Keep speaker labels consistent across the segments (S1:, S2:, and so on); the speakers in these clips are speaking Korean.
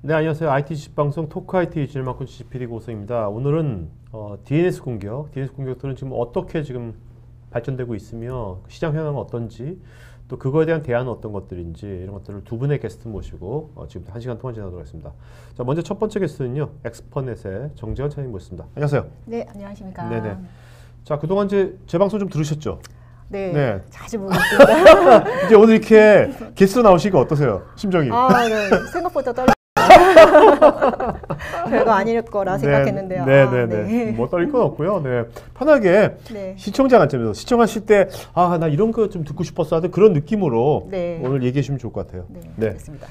S1: 네, 안녕하세요. IT 지식방송 토크 IT 진일만큼 지식PD 고성입니다. 오늘은 DNS 공격들은 지금 어떻게 지금 발전되고 있으며 시장 현황은 어떤지 또 그거에 대한 대안은 어떤 것들인지 이런 것들을 두 분의 게스트 모시고 지금 1시간 동안 진행하도록 하겠습니다. 자, 먼저 첫 번째 게스트는요. 엑스퍼넷의 정재원 차장님 모셨습니다. 안녕하세요.
S2: 네, 안녕하십니까.
S1: 네네. 자, 그동안 이제 제 방송 좀 들으셨죠?
S2: 네. 자주 보고 있습니다.
S1: 이제 오늘 이렇게 게스트로 나오시니까 어떠세요? 심정이?
S2: 네. 생각보다 떨려. 별거 아닐 거라 생각했는데요.
S1: 네. 뭐 떨릴 건 없고요. 네. 편하게 시청자 관점에서 시청하실 때 나 이런 거 좀 듣고 싶었어 하는 그런 느낌으로 오늘 얘기해 주시면 좋을 것 같아요.
S2: 네. 알겠습니다.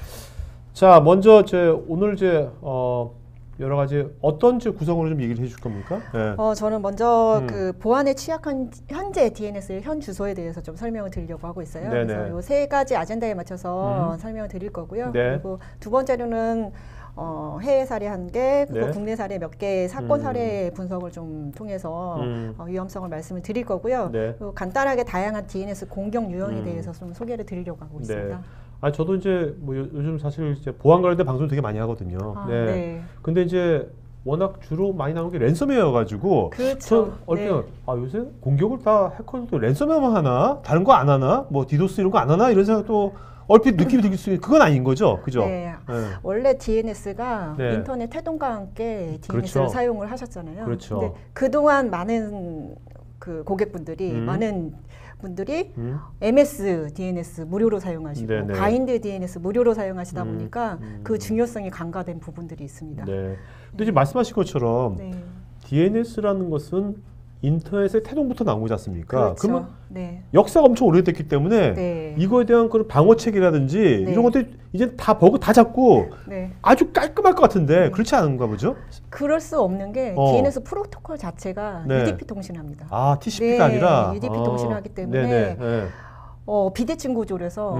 S1: 자, 먼저 오늘 여러 가지 어떤 구성으로 좀 얘기를 해줄 겁니까? 네.
S2: 저는 먼저 그 보안에 취약한 현재 DNS의 현 주소에 대해서 좀 설명을 드리려고 하고 있어요.
S1: 네네.
S2: 그래서 이 세 가지 아젠다에 맞춰서 설명을 드릴 거고요.
S1: 네.
S2: 그리고 두 번째로는 해외 사례 1개, 그리고
S1: 네.
S2: 국내 사례 몇 개, 사건 사례 분석을 좀 통해서 위험성을 말씀을 드릴 거고요.
S1: 네.
S2: 그리고 간단하게 다양한 DNS 공격 유형에 대해서 좀 소개를 드리려고 하고 있습니다.
S1: 저도 이제 뭐 요즘 사실 이제 보안 관련된 방송 되게 많이 하거든요. 네. 근데 이제 워낙 주로 많이 나오는 게 랜섬웨어여가지고.
S2: 그렇죠.
S1: 요새 공격을 다 해커들도 랜섬웨어만 하나? 다른 거 안 하나? 뭐 디도스 이런 거 안 하나? 이런 생각도 얼핏 느낌이 들 수 있는 그건 아닌 거죠, 그죠?
S2: 네. 원래 DNS가 인터넷 태동과 함께 DNS를
S1: 그렇죠.
S2: 사용을 하셨잖아요.
S1: 그렇죠.
S2: 근데 그동안 많은 그 고객분들이 많은 분들이 MS DNS 무료로 사용하시고
S1: 네네.
S2: 바인드 DNS 무료로 사용하시다 보니까 그 중요성이 간과된 부분들이 있습니다.
S1: 네. 근데 지금 말씀하신 것처럼 DNS라는 것은 인터넷의 태동부터 나온 거지 않습니까?
S2: 그렇죠.
S1: 그러면 역사가 엄청 오래됐기 때문에 이거에 대한 그런 방어책이라든지 이런 것들 이제 다 버그 다 잡고 아주 깔끔할 것 같은데 그렇지 않은가 보죠?
S2: 그럴 수 없는 게 DNS 프로토콜 자체가 UDP 통신합니다.
S1: TCP가 아니라?
S2: UDP 통신을 하기 때문에 비대칭 구조라서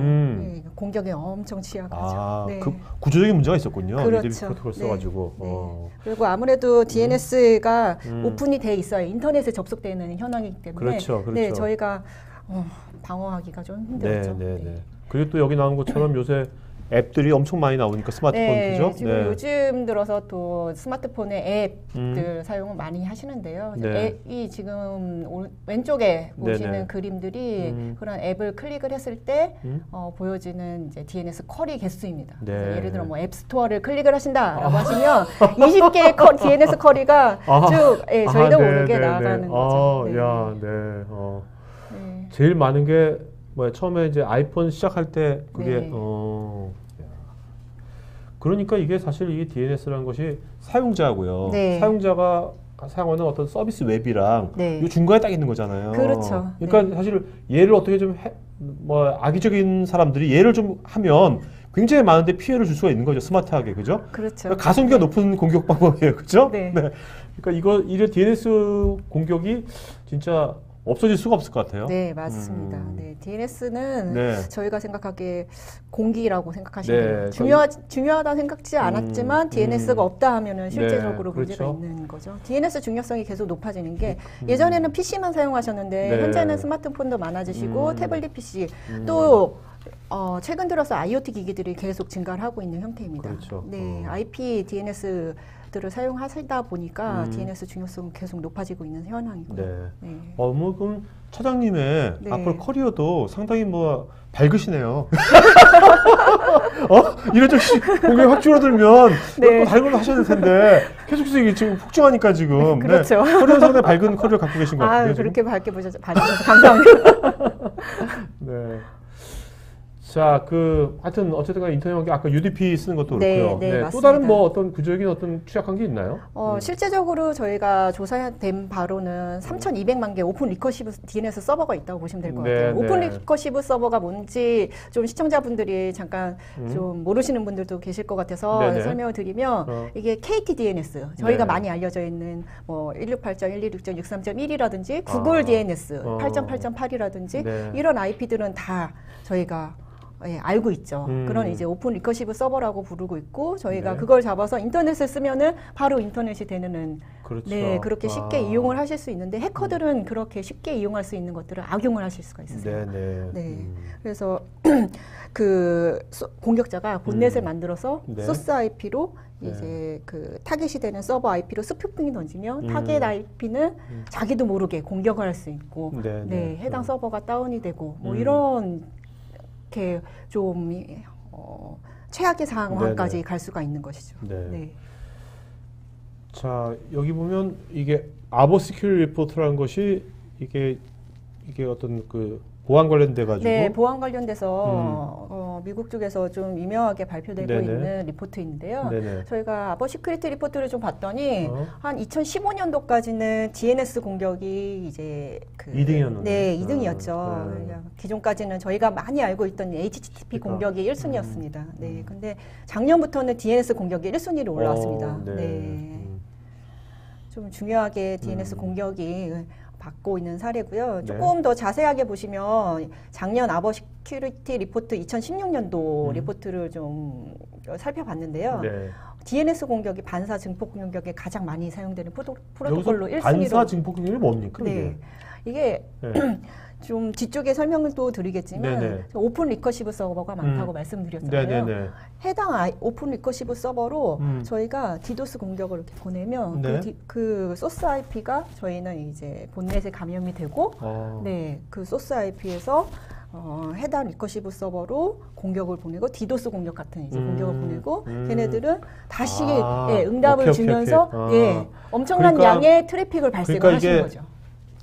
S2: 공격에 엄청 취약하죠.
S1: 그 구조적인 문제가 있었군요.
S2: 그렇죠.
S1: UDP 프로토콜 써가지고.
S2: 그리고 아무래도 DNS가 오픈이 돼 있어야 인터넷에 접속되는 현황이기 때문에
S1: 그렇죠.
S2: 저희가 방어하기가 좀 힘들죠.
S1: 그리고 또 여기 나온 것처럼 요새 앱들이 엄청 많이 나오니까 스마트폰 그죠?
S2: 지금 요즘 들어서 또 스마트폰에 앱들 사용을 많이 하시는데요. 앱이 지금 왼쪽에 보시는 그림들이 그런 앱을 클릭을 했을 때 보여지는 이제 DNS 쿼리 개수입니다. 예를 들어 뭐 앱스토어를 클릭을 하신다라고 하시면 20개의 DNS 쿼리가 쭉 저희도 모르게 나가는 거죠.
S1: 제일 많은 게 처음에 이제 아이폰 시작할 때 그게 그러니까 이게 사실 이 DNS라는 것이 사용자고요. 사용자가 사용하는 어떤 서비스 웹이랑 이 중간에 딱 있는 거잖아요.
S2: 그렇죠.
S1: 그러니까 사실 얘를 어떻게 좀 악의적인 사람들이 얘를 좀 하면 굉장히 많은데 피해를 줄 수가 있는 거죠. 스마트하게, 그죠?
S2: 그렇죠.
S1: 그러니까 가성비가 높은 공격 방법이에요, 그죠? 그러니까 이런 DNS 공격이 진짜 없어질 수가 없을 것 같아요.
S2: 네, 맞습니다. DNS는 저희가 생각하기에 공기라고 생각하시면 돼요. 중요하다 생각지 않았지만 DNS가 없다 하면은 실제적으로 문제가 있는 거죠. DNS 중요성이 계속 높아지는 게 예전에는 PC만 사용하셨는데 현재는 스마트폰도 많아지시고 태블릿 PC 또 최근 들어서 IoT 기기들이 계속 증가를 하고 있는 형태입니다. IP DNS 들을 사용하시다 보니까 DNS 중요성은 계속 높아지고 있는 현황이고요.
S1: 그럼 차장님의 앞으로 커리어도 상당히 밝으시네요. 이런 좀 공격이 확 줄어들면 또 다른 걸로 하셔야 될 텐데 계속해서 이게 지금 폭증하니까 지금
S2: 그렇죠.
S1: 커리어 상당히 밝은 커리어 갖고 계신 것 같아요.
S2: 그렇게 밝게 봐주셔서 감사합니다.
S1: 자, 하여튼 어쨌든 인터넷 아까 UDP 쓰는 것도 그렇고요. 또 다른 어떤 구조적인 어떤 취약한 게 있나요?
S2: 실제적으로 저희가 조사된 바로는 3,200만 개 오픈 리커시브 DNS 서버가 있다고 보시면 될 것 같아요. 오픈 리커시브 서버가 뭔지 좀 시청자분들이 잠깐 좀 모르시는 분들도 계실 것 같아서 설명을 드리면 이게 KT DNS 저희가 많이 알려져 있는 168.126.63.1이라든지 구글 DNS 8.8.8이라든지 이런 IP들은 다 저희가 예, 알고 있죠. 그런 이제 오픈 리커시브 서버라고 부르고 있고 저희가
S1: 네.
S2: 그걸 잡아서 인터넷을 쓰면은 바로 인터넷이 되는
S1: 그렇죠.
S2: 네, 그렇게 쉽게 이용을 하실 수 있는데 해커들은 그렇게 쉽게 이용할 수 있는 것들을 악용을 하실 수가 있으세요.
S1: 네네.
S2: 네. 그래서 그 공격자가 본넷을 만들어서
S1: 네.
S2: 소스 IP로
S1: 네.
S2: 이제 그 타겟이 되는 서버 IP로 스푸핑이 던지면 타겟 IP는 자기도 모르게 공격을 할 수 있고
S1: 네,
S2: 네, 해당
S1: 좀.
S2: 서버가 다운이 되고 뭐 이런 게 좀 최악의 상황까지 갈 수가 있는 것이죠.
S1: 네.
S2: 네.
S1: 자, 여기 보면 이게 아버 시큐리티 리포트라는 것이 이게 어떤 그 보안 관련돼 가지고
S2: 네, 보안 관련돼서 미국 쪽에서 좀 유명하게 발표되고
S1: 네네.
S2: 있는 리포트인데요.
S1: 네네.
S2: 저희가 아버 시큐리티 리포트를 좀 봤더니
S1: 어?
S2: 한 2015년도까지는 DNS 공격이 이제 그
S1: 2등이었는데.
S2: 네, 2등이었죠. 기존까지는 저희가 많이 알고 있던 HTTP
S1: 그러니까.
S2: 공격이 1순위였습니다. 네, 근데 작년부터는 DNS 공격이 1순위로 올라왔습니다.
S1: 네.
S2: 네. 좀 중요하게 DNS 공격이 받고 있는 사례고요.
S1: 네.
S2: 조금 더 자세하게 보시면 작년 아버 시큐리티 리포트 2016년도 리포트를 좀 살펴봤는데요.
S1: 네.
S2: DNS 공격이 반사 증폭 공격에 가장 많이 사용되는 프로토콜로
S1: 여기서
S2: 1순위로
S1: 반사 증폭 공격이 뭡니까?
S2: 네. 이게
S1: 네.
S2: 좀 뒤쪽에 설명을 또 드리겠지만
S1: 네네.
S2: 오픈 리커시브 서버가 많다고 말씀드렸잖아요.
S1: 네네네.
S2: 해당 오픈 리커시브 서버로 저희가 디도스 공격을 이렇게 보내면
S1: 네.
S2: 그 소스 IP가 저희는 이제 본넷에 감염이 되고 네, 그 소스 IP에서 해당 리커시브 서버로 공격을 보내고 디도스 공격 같은 이제 공격을 보내고 걔네들은 다시 예, 응답을
S1: 오케이,
S2: 주면서
S1: 오케이.
S2: 예, 엄청난
S1: 그러니까-
S2: 양의 트래픽을 발생을
S1: 그러니까
S2: 하시는
S1: 이게
S2: 거죠.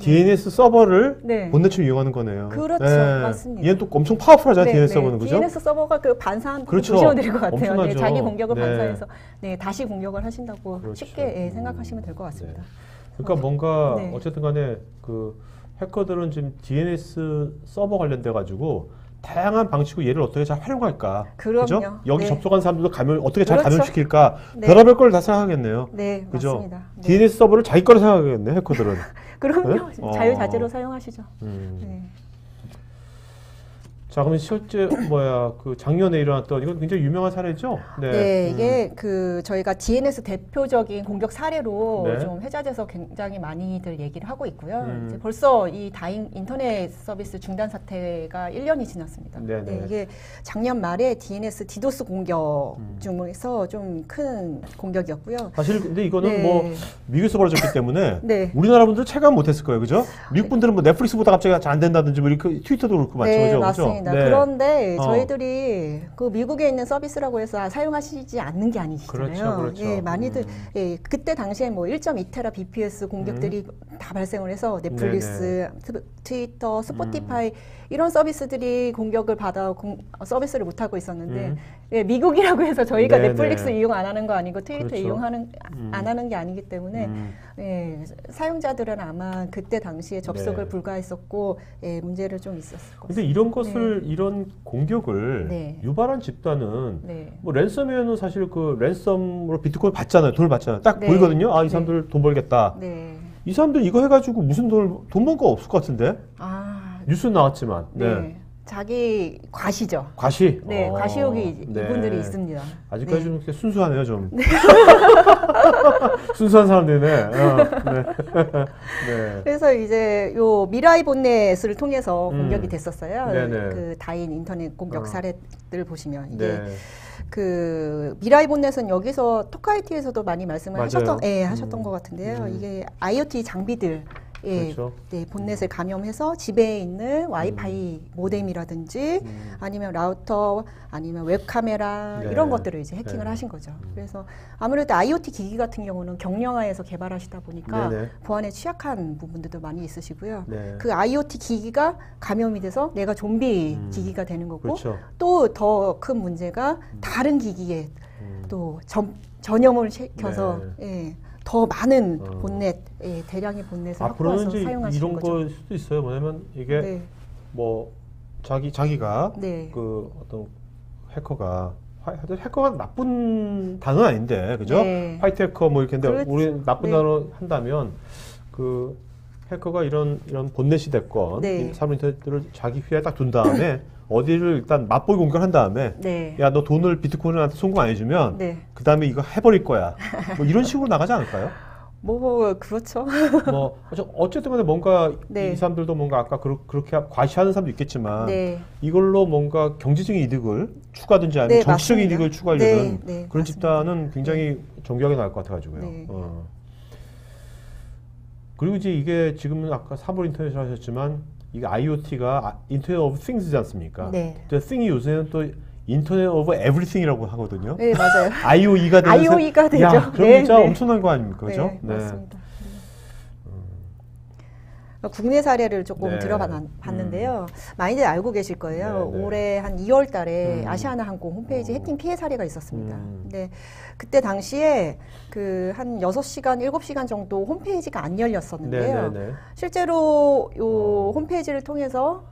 S1: DNS 서버를
S2: 네.
S1: 본넷처럼 이용하는 거네요.
S2: 그렇죠.
S1: 네.
S2: 맞습니다.
S1: 얘는 또 엄청 파워풀하잖아요. DNS 서버는 그죠?
S2: DNS 서버가 그 반사한
S1: 그렇죠.
S2: 보셔드릴 것 같아요. 네,
S1: 엄청나죠.
S2: 자기 공격을
S1: 네.
S2: 반사해서 네, 다시 공격을 하신다고
S1: 그렇죠.
S2: 쉽게 예, 생각하시면 될 것 같습니다.
S1: 그러니까 뭔가
S2: 네.
S1: 어쨌든 간에 그 해커들은 지금 DNS 서버 관련돼 가지고 다양한 방식으로 얘를 어떻게 잘 활용할까?
S2: 그럼요.
S1: 그죠? 여기
S2: 네.
S1: 접속한 사람들도 어떻게 잘
S2: 그렇죠.
S1: 감염시킬까?
S2: 네.
S1: 별의별 걸 다 생각하겠네요.
S2: 네,
S1: 그죠?
S2: 맞습니다. 네.
S1: DNS 서버를 자기 거로 생각하겠네, 해커들은.
S2: 그럼요.
S1: 네?
S2: 자유자재로 사용하시죠. 네.
S1: 자, 그러면 실제 그 작년에 일어났던 이건 굉장히 유명한 사례죠?
S2: 네, 이게 그 저희가 DNS 대표적인 공격 사례로
S1: 네.
S2: 좀 회자돼서 굉장히 많이들 얘기를 하고 있고요. 이제 벌써 이 다잉 인터넷 서비스 중단 사태가 1년이 지났습니다.
S1: 네네.
S2: 네, 이게 작년 말에 DNS 디도스 공격 중에서 좀 큰 공격이었고요.
S1: 사실 근데 이거는
S2: 네.
S1: 뭐 미국에서 벌어졌기 때문에
S2: 네.
S1: 우리나라 분들 체감 못했을 거예요, 그죠? 미국 분들은 뭐 넷플릭스 보다 갑자기 잘 안 된다든지 뭐 이렇게 트위터도 그렇고 맞죠,
S2: 네,
S1: 그죠?
S2: 맞습니다.
S1: 네.
S2: 그런데
S1: 어.
S2: 저희들이 그 미국에 있는 서비스라고 해서 사용하시지 않는 게 아니시잖아요.
S1: 그렇죠, 그렇죠.
S2: 예, 많이들 예, 그때 당시에 뭐 1.2테라 bps 공격들이 다 발생을 해서 넷플릭스, 트위터, 스포티파이 이런 서비스들이 공격을 받아 서비스를 못 하고 있었는데 예, 미국이라고 해서 저희가
S1: 네네.
S2: 넷플릭스 이용 안 하는 거 아니고 트위터
S1: 그렇죠.
S2: 이용하는 안 하는 게 아니기 때문에 예, 사용자들은 아마 그때 당시에 접속을
S1: 네.
S2: 불가했었고 예, 문제를 좀 있었을 거예요.
S1: 근데 이런 것을 이런 공격을
S2: 네.
S1: 유발한 집단은
S2: 네.
S1: 뭐 랜섬웨어는 사실 그 랜섬으로 비트코인 받잖아요. 돈을 받잖아요. 딱
S2: 네.
S1: 보이거든요. 아, 이 사람들 돈 벌겠다.
S2: 네.
S1: 이 사람들 이거 해가지고 무슨 돈 번 거 없을 것 같은데?
S2: 아,
S1: 뉴스 나왔지만.
S2: 네. 자기 과시죠.
S1: 과시.
S2: 네, 과시욕이
S1: 네.
S2: 이분들이 있습니다.
S1: 아직까지
S2: 네.
S1: 좀 이렇게 순수하네요, 좀. 순수한 사람들이네. 네. 네.
S2: 그래서 이제 요 미라이 본넷을 통해서 공격이 됐었어요.
S1: 네네.
S2: 그 다인 인터넷 공격 사례들 보시면 이게
S1: 네.
S2: 그 미라이 본넷은 여기서 토카이티에서도 많이 말씀을
S1: 맞아요.
S2: 하셨던 것 같은데요. 이게 IoT 장비들
S1: 그렇죠.
S2: 네, 본넷을 감염해서 집에 있는 와이파이 모뎀이라든지 아니면 라우터 아니면 웹카메라
S1: 네.
S2: 이런 것들을 이제 해킹을
S1: 네.
S2: 하신 거죠. 그래서 아무래도 IoT 기기 같은 경우는 경량화해서 개발하시다 보니까
S1: 네네.
S2: 보안에 취약한 부분들도 많이 있으시고요.
S1: 네.
S2: 그 IoT 기기가 감염이 돼서 내가 좀비 기기가 되는 거고
S1: 그렇죠.
S2: 또 더 큰 문제가 다른 기기에 또 전염을 시켜서 예, 더 많은 본넷, 예, 대량의 본넷을
S1: 앞으로는
S2: 확보해서
S1: 이제
S2: 사용하시는
S1: 이런
S2: 거죠.
S1: 걸 수도 있어요. 뭐냐면 이게
S2: 네,
S1: 뭐 자기가
S2: 네.
S1: 그 어떤 해커가 해커가 나쁜 단어는 아닌데 그죠?
S2: 네.
S1: 화이트 해커 뭐 이렇게 했는데
S2: 그렇죠.
S1: 우리 나쁜
S2: 네.
S1: 단어 한다면 그 해커가 이런 본넷이 됐건
S2: 네.
S1: 사물 인터넷들을 자기 휘하에 딱 둔 다음에 어디를 일단 맛보기 공격을 한 다음에
S2: 네.
S1: 야, 너 돈을 비트코인한테 송금 안 해주면
S2: 네.
S1: 그 다음에 이거 해버릴 거야. 뭐 이런 식으로 나가지 않을까요?
S2: 뭐 그렇죠.
S1: 뭐 어쨌든 간에 뭔가
S2: 네.
S1: 이 사람들도 뭔가 아까 그렇게 과시하는 사람도 있겠지만
S2: 네.
S1: 이걸로 뭔가 경제적인 이득을 추구하든지 아니면
S2: 네,
S1: 정치적인
S2: 맞습니다.
S1: 이득을 추구하려는
S2: 네, 네,
S1: 그런
S2: 맞습니다.
S1: 집단은 굉장히 정교하게 나올 것 같아가지고요.
S2: 네.
S1: 그리고 이제 이게 지금은 아까 사물 인터넷을 하셨지만 이게 IoT가 인터넷 오브 띵스지 않습니까?
S2: 네.
S1: 근데 띵이 요새는 또 인터넷 오브 에브리띵이라고 하거든요.
S2: 네, 맞아요.
S1: IOE가 되면서
S2: IOE가 되죠.
S1: 야, 그럼
S2: 네,
S1: 진짜
S2: 네.
S1: 엄청난 거 아닙니까? 그죠?
S2: 네, 맞습니다. 국내 사례를 조금
S1: 네.
S2: 들어봤는데요. 많이들 알고 계실 거예요.
S1: 네, 네.
S2: 올해 한 2월 달에 아시아나항공 홈페이지 해킹 피해 사례가 있었습니다. 근데 그때 당시에 그 한 6시간, 7시간 정도 홈페이지가 안 열렸었는데요.
S1: 네, 네, 네.
S2: 실제로 요 홈페이지를 통해서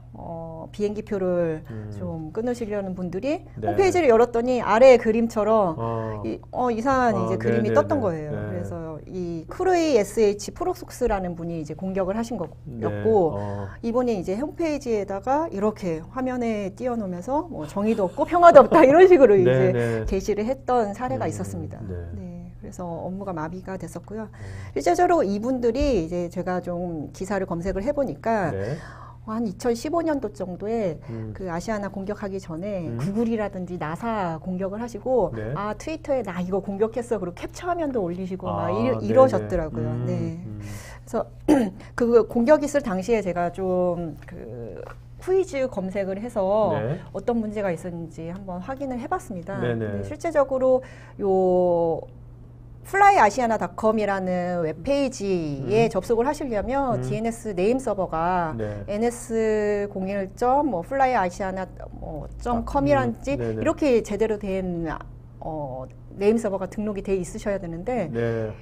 S2: 비행기표를 좀 끊으시려는 분들이
S1: 네.
S2: 홈페이지를 열었더니 아래 그림처럼 이상한 이제
S1: 네,
S2: 그림이
S1: 네,
S2: 떴던
S1: 네.
S2: 거예요.
S1: 네.
S2: 그래서 이 쿠르이 SH 프록소스라는 분이 이제 공격을 하신 거였고 이분이 이제 홈페이지에다가 이렇게 화면에 띄워놓으면서 뭐 정의도 없고 평화도 없다 이런 식으로
S1: 네,
S2: 이제
S1: 네.
S2: 게시를 했던 사례가 있었습니다.
S1: 네.
S2: 네, 그래서 업무가 마비가 됐었고요. 실제적으로 이분들이 이제 제가 좀 기사를 검색을 해보니까
S1: 네.
S2: 한 2015년도 정도에 그 아시아나 공격하기 전에 구글이라든지 나사 공격을 하시고
S1: 네.
S2: 아 트위터에 나 이거 공격했어 그리고 캡처 화면도 올리시고 막
S1: 네네.
S2: 이러셨더라고요. 네. 그래서 그 공격 있을 당시에 제가 좀 그 후이즈 검색을 해서
S1: 네.
S2: 어떤 문제가 있었는지 한번 확인을 해봤습니다.
S1: 네네.
S2: 근데 실제적으로 요 flyasiana.com이라는 웹페이지에 접속을 하시려면 DNS 네임 서버가
S1: 네.
S2: ns01.flyasiana.com이란지
S1: 네네.
S2: 이렇게 제대로 된 네임 서버가 등록이 돼 있으셔야 되는데
S1: 네.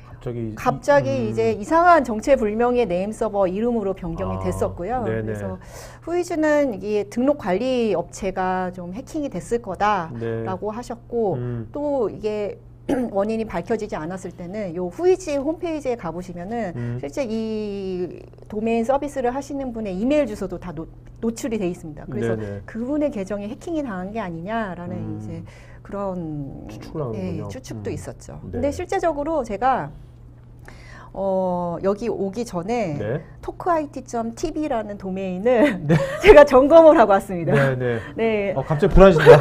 S2: 갑자기 이제 이상한 정체불명의 네임 서버 이름으로 변경이 됐었고요.
S1: 네네.
S2: 그래서 후이즈는 이게 등록 관리 업체가 좀 해킹이 됐을 거다라고
S1: 네.
S2: 하셨고 또 이게 원인이 밝혀지지 않았을 때는 요 후이지 홈페이지에 가보시면은 실제 이 도메인 서비스를 하시는 분의 이메일 주소도 다 노출이 돼 있습니다. 그래서
S1: 네네.
S2: 그분의 계정에 해킹이 당한 게 아니냐라는 이제 그런
S1: 추측을 하는군요.
S2: 추측도 있었죠.
S1: 네.
S2: 근데 실제적으로 제가 여기 오기 전에
S1: 네.
S2: talkit.tv라는 도메인을 제가 점검을 하고 왔습니다.
S1: 네네.
S2: 네.
S1: 갑자기 불안해진다.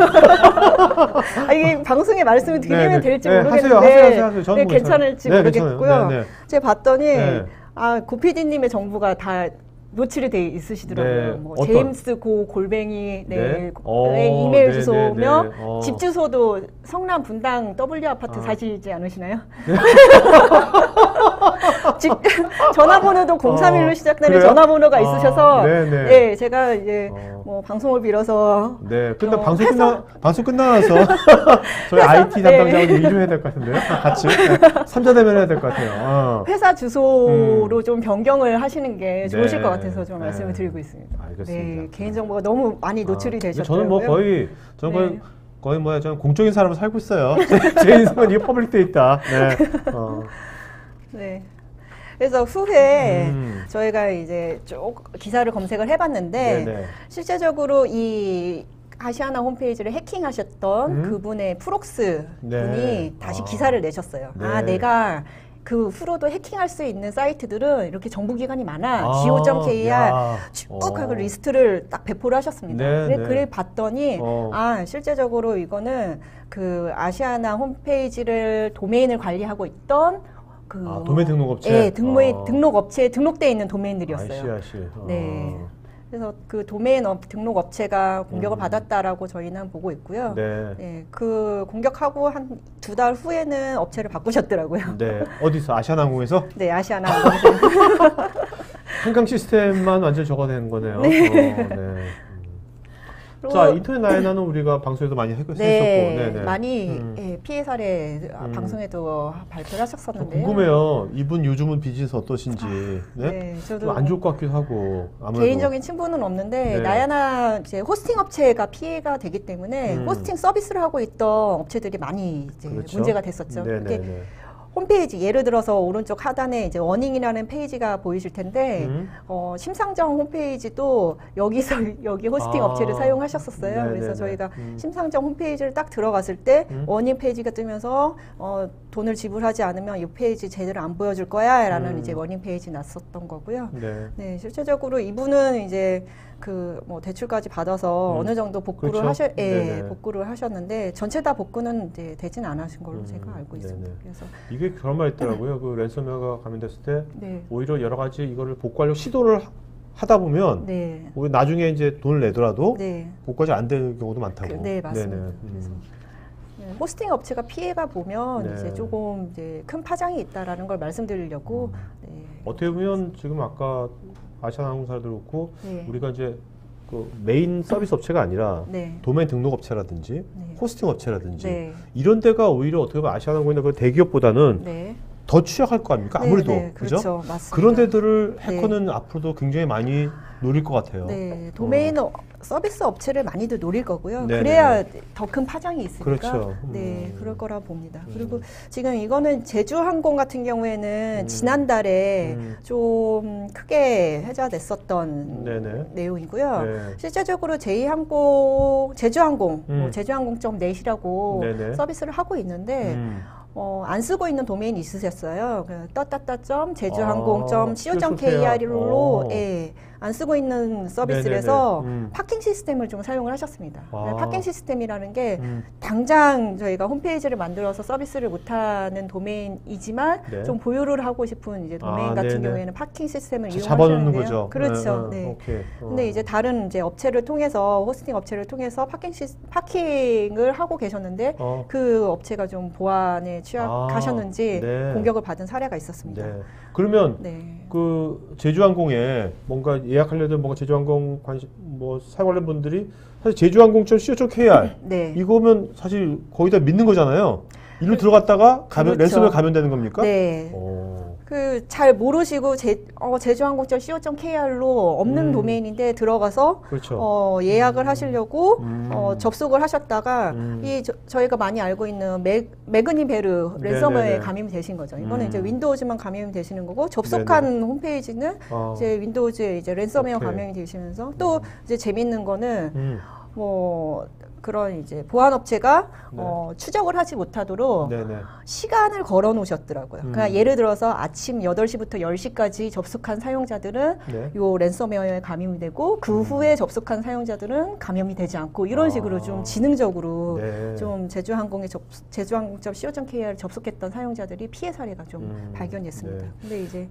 S2: 이게 방송에 말씀을 드리면
S1: 네,
S2: 될지
S1: 네,
S2: 모르겠는데
S1: 하세요. 저는
S2: 네,
S1: 뭐
S2: 괜찮을지
S1: 네,
S2: 모르겠고요.
S1: 네, 네.
S2: 제가 봤더니
S1: 네.
S2: 고피디님의 정보가 다 노출이 돼 있으시더라고요.
S1: 네.
S2: 뭐
S1: 어떤?
S2: 제임스 고 골뱅이
S1: 네.
S2: 이메일
S1: 네,
S2: 주소며
S1: 네, 네.
S2: 집 주소도 성남 분당 W 아파트 사시지 않으시나요? 집 전화번호도 031로 시작되는
S1: 그래요?
S2: 전화번호가 있으셔서
S1: 네네.
S2: 네, 제가 이제 뭐 방송을 빌어서
S1: 네, 방송 끝나서 저희 IT 담당자하고 얘기 좀 해야 될 것 같은데요. 같이 삼자 대면해야 될 것 같아요.
S2: 회사 주소로 좀 변경을 하시는 게 좋으실
S1: 네.
S2: 것 같아서 좀
S1: 네.
S2: 말씀을 드리고 있습니다.
S1: 알겠습니다.
S2: 네, 개인 정보가 너무 많이 노출이 되셨더라고요.
S1: 저는 뭐 거의
S2: 네.
S1: 저는 공적인 사람으로 살고 있어요. 제 인생은 이게 퍼블릭돼 있다. 네.
S2: 네. 그래서 후에 저희가 이제 쭉 기사를 검색을 해봤는데
S1: 네네.
S2: 실제적으로 이 아시아나 홈페이지를 해킹하셨던 그분의 프록스
S1: 네.
S2: 분이 다시 기사를 내셨어요.
S1: 네.
S2: 내가 그 후로도 해킹할 수 있는 사이트들은 이렇게 정보기관이 많아.
S1: 아,
S2: go.kr
S1: 야.
S2: 쭉 하고 리스트를 딱 배포를 하셨습니다.
S1: 네,
S2: 근데
S1: 네.
S2: 그걸 봤더니 실제적으로 이거는 그 아시아나 홈페이지를 도메인을 관리하고 있던 그
S1: 도메인 등록업체?
S2: 네, 등록업체에 등록되어 있는 도메인들이었어요.
S1: 아이씨.
S2: 네. 그래서 그 도메인 등록업체가 공격을 받았다라고 저희는 보고 있고요.
S1: 네.
S2: 네, 그 공격하고 한 2달 후에는 업체를 바꾸셨더라고요.
S1: 네. 어디서? 아시아나항공에서?
S2: 네, 아시아나 항공에서.
S1: 한강 시스템만 완전 저거 된 거네요.
S2: 네.
S1: 네. 자, 인터넷 나이나는 우리가 방송에도 많이 했었고,
S2: 네, 많이 피해 사례 방송에도 발표를 하셨었는데요.
S1: 궁금해요. 이분 요즘은 비즈니스 어떠신지. 네?
S2: 네, 저도
S1: 좀 안 좋을 것 같기도 하고. 아무래도.
S2: 개인적인 친분은 없는데
S1: 네.
S2: 나야나 이제 호스팅 업체가 피해가 되기 때문에 호스팅 서비스를 하고 있던 업체들이 많이 이제
S1: 그렇죠.
S2: 문제가 됐었죠.
S1: 네,
S2: 그게
S1: 네, 네.
S2: 홈페이지 예를 들어서 오른쪽 하단에 이제 워닝이라는 페이지가 보이실 텐데 심상정 홈페이지도 여기 호스팅 업체를 사용하셨었어요.
S1: 네네네.
S2: 그래서 저희가 심상정 홈페이지를 딱 들어갔을 때 워닝 페이지가 뜨면서 돈을 지불하지 않으면 이 페이지 제대로 안 보여줄 거야라는 이제 워닝 페이지 났었던 거고요.
S1: 네.
S2: 네, 실제적으로 이분은 이제 뭐 대출까지 받아서 어느 정도 복구를
S1: 그렇죠?
S2: 복구를 하셨는데 전체 다 복구는 이제 되진 않으신 걸로 제가 알고 있습니다.
S1: 네네.
S2: 그래서
S1: 이게 그런 말 있더라고요. 그 랜섬웨어가 감염됐을 때
S2: 네.
S1: 오히려 여러 가지 이거를 복구하려고 시도를 하다 보면
S2: 네.
S1: 오히려 나중에 이제 돈을 내더라도
S2: 네.
S1: 복구가 안 되는 경우도 많다고.
S2: 네, 맞습니다.
S1: 네네.
S2: 그래서 호스팅 업체가 피해가 보면
S1: 네.
S2: 이제 조금 이제 큰 파장이 있다라는 걸 말씀드리려고. 네.
S1: 어떻게 보면 지금 아까 아시아나항공사도 그렇고
S2: 네.
S1: 우리가 이제 그 메인 서비스 업체가 아니라
S2: 네.
S1: 도메인 등록 업체라든지
S2: 네.
S1: 호스팅 업체라든지
S2: 네.
S1: 이런 데가 오히려 어떻게 보면 아시아나항공이나 그 대기업보다는
S2: 네.
S1: 더 취약할 거 아닙니까?
S2: 네,
S1: 아무래도
S2: 네,
S1: 그죠?
S2: 그렇죠. 맞습니다.
S1: 그런 데들을 해커는 앞으로도 굉장히 많이 노릴 것 같아요.
S2: 네, 도메인 서비스 업체를 많이들 노릴 거고요.
S1: 네네.
S2: 그래야 더 큰 파장이 있으니까.
S1: 그렇죠.
S2: 네, 그럴 거라 봅니다. 그리고 지금 이거는 제주항공 같은 경우에는 지난달에 좀 크게 회자됐었던
S1: 네네.
S2: 내용이고요.
S1: 네.
S2: 실제적으로 제주항공, 제주항공.net이라고
S1: 네네.
S2: 서비스를 하고 있는데 안 쓰고 있는 도메인 있으셨어요. 떴따따.제주항공.co.kr로 안 쓰고 있는 서비스라서 파킹 시스템을 좀 사용을 하셨습니다. 파킹 시스템이라는 게 당장 저희가 홈페이지를 만들어서 서비스를 못하는 도메인이지만
S1: 네.
S2: 좀 보유를 하고 싶은 이제 도메인 같은
S1: 네네.
S2: 경우에는 파킹 시스템을
S1: 잡아놓는
S2: 이용하시는데요.
S1: 거죠.
S2: 그렇죠. 네.
S1: 오케이.
S2: 근데 이제 다른 이제 업체를 통해서 호스팅 업체를 통해서 파킹을 하고 계셨는데 그 업체가 좀 보안에 취약하셨는지
S1: 네.
S2: 공격을 받은 사례가 있었습니다.
S1: 네. 그러면
S2: 네.
S1: 그 제주항공에 뭔가 예약하려던 뭔가 제주항공 사용하는 분들이 사실 제주항공.co.kr
S2: 네.
S1: 이거면 사실 거의 다 믿는 거잖아요. 일로 들어갔다가
S2: 그렇죠.
S1: 랜섬웨어 감염되는 겁니까?
S2: 네. 잘 모르시고 제주항공.co.kr로 없는 도메인인데 들어가서
S1: 그렇죠.
S2: 예약을 하시려고 접속을 하셨다가 저희가 많이 알고 있는 매그니베르 랜섬웨어에
S1: 네네네.
S2: 감염이 되신 거죠. 이거는 이제 윈도우즈만 감염이 되시는 거고 접속한 홈페이지는 이제 윈도우즈에 이제 랜섬웨어
S1: 오케이.
S2: 감염이 되시면서 또 이제 재밌는 거는 그런 이제 보안 업체가 추적을 하지 못하도록
S1: 네네.
S2: 시간을 걸어 놓으셨더라고요. 그러니까 예를 들어서 아침 8시부터 10시까지 접속한 사용자들은
S1: 네.
S2: 요 랜섬웨어에 감염이 되고 그 후에 접속한 사용자들은 감염이 되지 않고 이런 식으로 좀 지능적으로
S1: 네.
S2: 좀 제주항공.co.kr 접속했던 사용자들이 피해 사례가 좀 발견됐습니다.
S1: 네.
S2: 근데 이제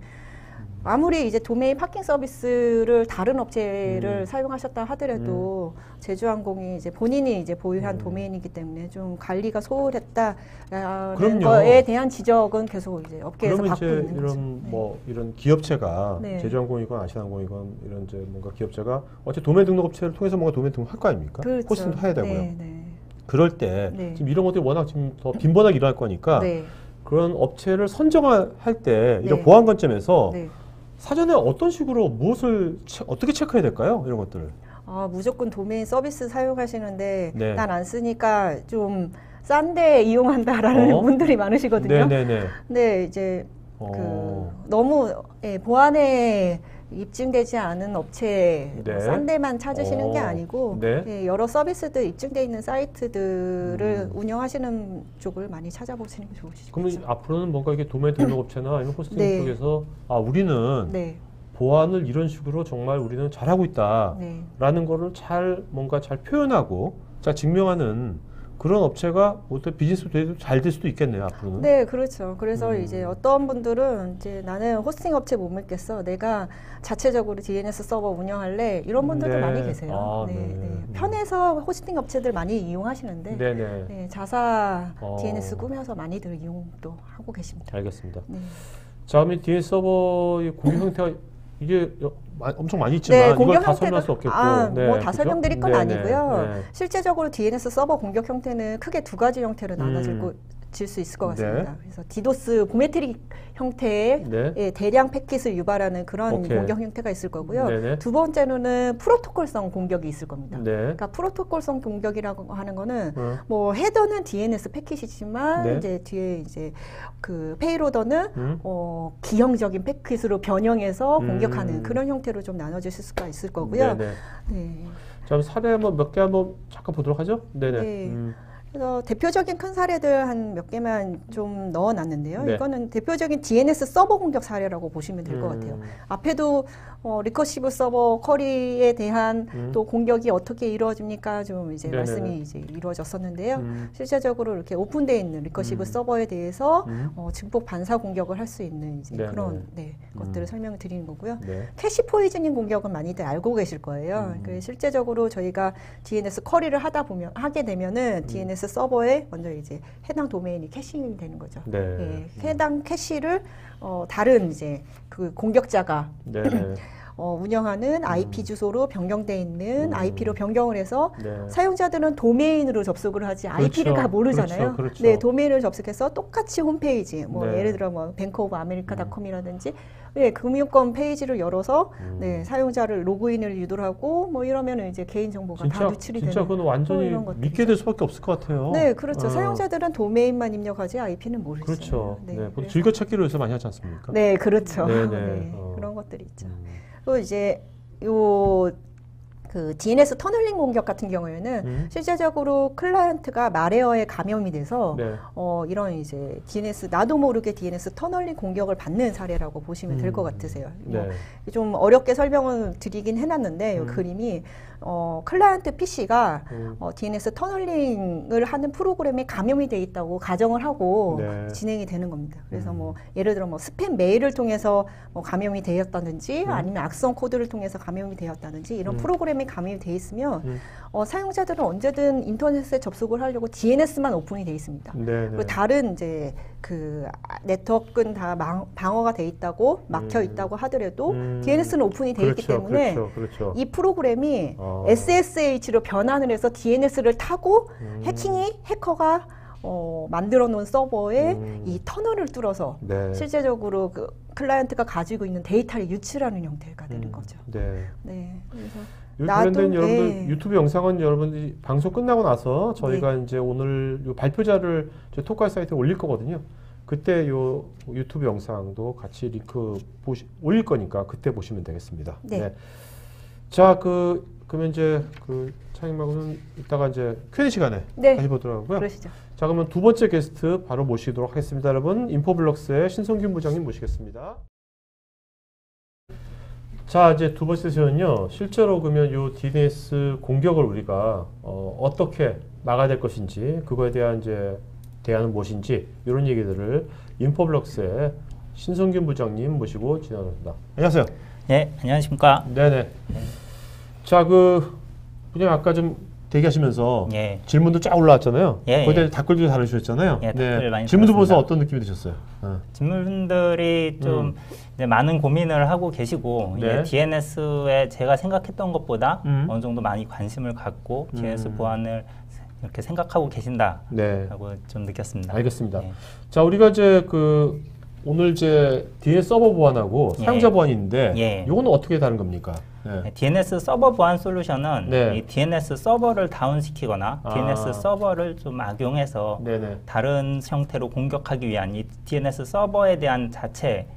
S2: 아무리 이제 도메인 파킹 서비스를 다른 업체를 사용하셨다 하더라도 제주항공이 이제 본인이 이제 보유한 도메인이기 때문에 좀 관리가 소홀했다라는
S1: 그럼요.
S2: 거에 대한 지적은 계속 이제 업계에서
S1: 그러면
S2: 받고
S1: 이제
S2: 있는 거죠.
S1: 이런 이런 기업체가
S2: 네.
S1: 제주항공이건 아시아항공이건 이런 이제 뭔가 기업체가 어째 도메인 등록 업체를 통해서 뭔가 도메인 등록 할 거 아닙니까?
S2: 그렇죠.
S1: 호스팅도 해야 되고요.
S2: 네, 네.
S1: 그럴 때
S2: 네.
S1: 지금 이런 것들이 워낙 지금 더 빈번하게 일어날 거니까
S2: 네.
S1: 그런 업체를 선정할 때 이런
S2: 네.
S1: 보안 관점에서
S2: 네.
S1: 사전에 어떤 식으로 무엇을 어떻게 체크해야 될까요? 이런 것들을.
S2: 무조건 도메인 서비스 사용하시는데
S1: 네.
S2: 난 안 쓰니까 좀 싼데 이용한다라는 분들이 많으시거든요.
S1: 네네네.
S2: 근데 이제 너무 보안에 입증되지 않은 업체
S1: 네.
S2: 싼 데만 찾으시는 게 아니고
S1: 네.
S2: 여러 서비스들 입증돼 있는 사이트들을 운영하시는 쪽을 많이 찾아보시는 게 좋으시죠.
S1: 그러면 앞으로는 뭔가 이게 도메인 등록 업체나 아니면 호스팅
S2: 네.
S1: 쪽에서 우리는
S2: 네.
S1: 보안을 이런 식으로 정말 우리는 잘하고 있다라는 거를 뭔가 잘 표현하고 잘 증명하는 그런 업체가 어떤 비즈니스도 잘 될 수도 있겠네요, 앞으로는.
S2: 네, 그렇죠. 그래서 이제 어떤 분들은 이제 나는 호스팅 업체 못 믿겠어. 내가 자체적으로 DNS 서버 운영할래. 이런 분들도
S1: 네.
S2: 많이 계세요. 네. 편해서 호스팅 업체들 많이 이용하시는데 네, 자사 DNS 꾸며서 많이들 이용도 하고 계십니다.
S1: 알겠습니다.
S2: 네.
S1: 자, 그럼 DNS 서버의 공유 형태가 이게 엄청 많이 있지만 이걸 다 설명할 수 없겠고
S2: 다 설명드릴 건 아니고요.
S1: 네.
S2: 실제적으로 DNS 서버 공격 형태는 크게 두 가지 형태로 나눠지고 붙일 수 있을 것 같습니다. 그래서 디도스 보메트릭 형태의 대량 패킷을 유발하는 그런 공격 형태가 있을 거고요. 두 번째로는 프로토콜성 공격이 있을 겁니다. 그러니까 프로토콜성 공격이라고 하는 거는 뭐 헤더는 DNS 패킷이지만 이제 뒤에 이제 그 페이로더는 기형적인 패킷으로 변형해서 공격하는 그런 형태로 좀 나눠질 수가 있을 거고요.
S1: 자, 사례 한번 몇 개 한번 잠깐 보도록 하죠.
S2: 그래서 대표적인 큰 사례들 한 몇 개만 좀 넣어놨는데요. 이거는 대표적인 DNS 서버 공격 사례라고 보시면 될 것 같아요. 앞에도 리커시브 서버 쿼리에 대한 또 공격이 어떻게 이루어집니까? 좀 이제 말씀이 이제 이루어졌었는데요. 실제적으로 이렇게 오픈되어 있는 리커시브 서버에 대해서 증폭 반사 공격을 할 수 있는 이제 그런 것들을 설명을 드리는 거고요. 캐시 포이즈닝 공격은 많이들 알고 계실 거예요. 실제적으로 저희가 DNS 쿼리를 하게 되면은 DNS 서버에 먼저 이제 해당 도메인이 캐싱이 되는 거죠. 해당 캐시를 다른 이제 그 공격자가 운영하는 IP 주소로 변경되어 있는 IP로 변경을 해서 사용자들은 도메인으로 접속을 하지 IP를 다 모르잖아요. 도메인을 접속해서 똑같이 홈페이지, 뭐 예를 들어 뭐 뱅크 오브 아메리카닷컴이라든지 금융권 페이지를 열어서 사용자를 로그인을 유도하고 뭐 이러면 이제 개인 정보가 다 누출이 되는.
S1: 진짜 그건 완전히 믿게 될 수밖에 없을 것 같아요.
S2: 그렇죠. 사용자들은 도메인만 입력하지 IP는 모르죠.
S1: 그렇죠. 즐겨찾기로 요새 많이 하지 않습니까?
S2: 그렇죠. 그런 것들이 있죠. 또 이제 그 DNS 터널링 공격 같은 경우에는 실제적으로 클라이언트가 말웨어에 감염이 돼서 이런 이제 DNS 나도 모르게 DNS 터널링 공격을 받는 사례라고 보시면 될 것 같으세요. 좀 어렵게 설명을 드리긴 해놨는데 이 그림이 클라이언트 PC가 DNS 터널링을 하는 프로그램에 감염이 돼 있다고 가정을 하고 진행이 되는 겁니다. 그래서 뭐 예를 들어 뭐 스팸 메일을 통해서 뭐 감염이 되었다든지 아니면 악성 코드를 통해서 감염이 되었다든지 이런 프로그램에 감염이 돼 있으면 사용자들은 언제든 인터넷에 접속을 하려고 DNS만 오픈이 돼 있습니다. 그리고 다른 이제 그 네트워크는 다 방어가 돼 있다고 막혀 있다고 하더라도 DNS는 오픈이 돼 있기 때문에 이 프로그램이 SSH로 변환을 해서 DNS를 타고 해커가 만들어 놓은 서버에 이 터널을 뚫어서 실제적으로 그 클라이언트가 가지고 있는 데이터를 유출하는 형태가 되는 거죠. 그래서
S1: 관련된 여러분들 유튜브 영상은 여러분들이 방송 끝나고 나서 저희가 이제 오늘 요 발표자를 저희 토크할 사이트에 올릴 거거든요. 그때 요 유튜브 영상도 같이 링크 올릴 거니까 그때 보시면 되겠습니다. 자, 그러면 이제 그 차장님하고는 이따가 이제 Q&A 시간에 다시 보도록 하고요.
S2: 그러시죠.
S1: 자, 그러면 두 번째 게스트 바로 모시도록 하겠습니다. 여러분, 인포블럭스의 신성균 부장님 모시겠습니다. 자, 이제 두 번째 세션은요. 실제로 그러면 요 DNS 공격을 우리가 어떻게 막아야 될 것인지, 그거에 대한 이제 대안은 무엇인지 이런 얘기들을 인포블럭스의 신성균 부장님 모시고 진행합니다. 안녕하세요.
S3: 네, 안녕하십니까.
S1: 자, 부장님 아까 좀 대기하시면서 질문도 쫙 올라왔잖아요. 거기다 댓글도 달아주셨잖아요.
S3: 댓글 많이
S1: 질문도 보면서 어떤 느낌이 드셨어요?
S3: 질문들이 좀 이제 많은 고민을 하고 계시고 DNS에 제가 생각했던 것보다 어느 정도 많이 관심을 갖고 DNS 보안을 이렇게 생각하고 계신다라고 좀 느꼈습니다.
S1: 알겠습니다. 자, 우리가 이제 오늘 이제 DNS 서버 보안하고 사용자 보안이 있는데 이거는 어떻게 다른 겁니까?
S3: DNS 서버 보안 솔루션은 이 DNS 서버를 다운시키거나 DNS 서버를 좀 악용해서 다른 형태로 공격하기 위한 이 DNS 서버에 대한 자체에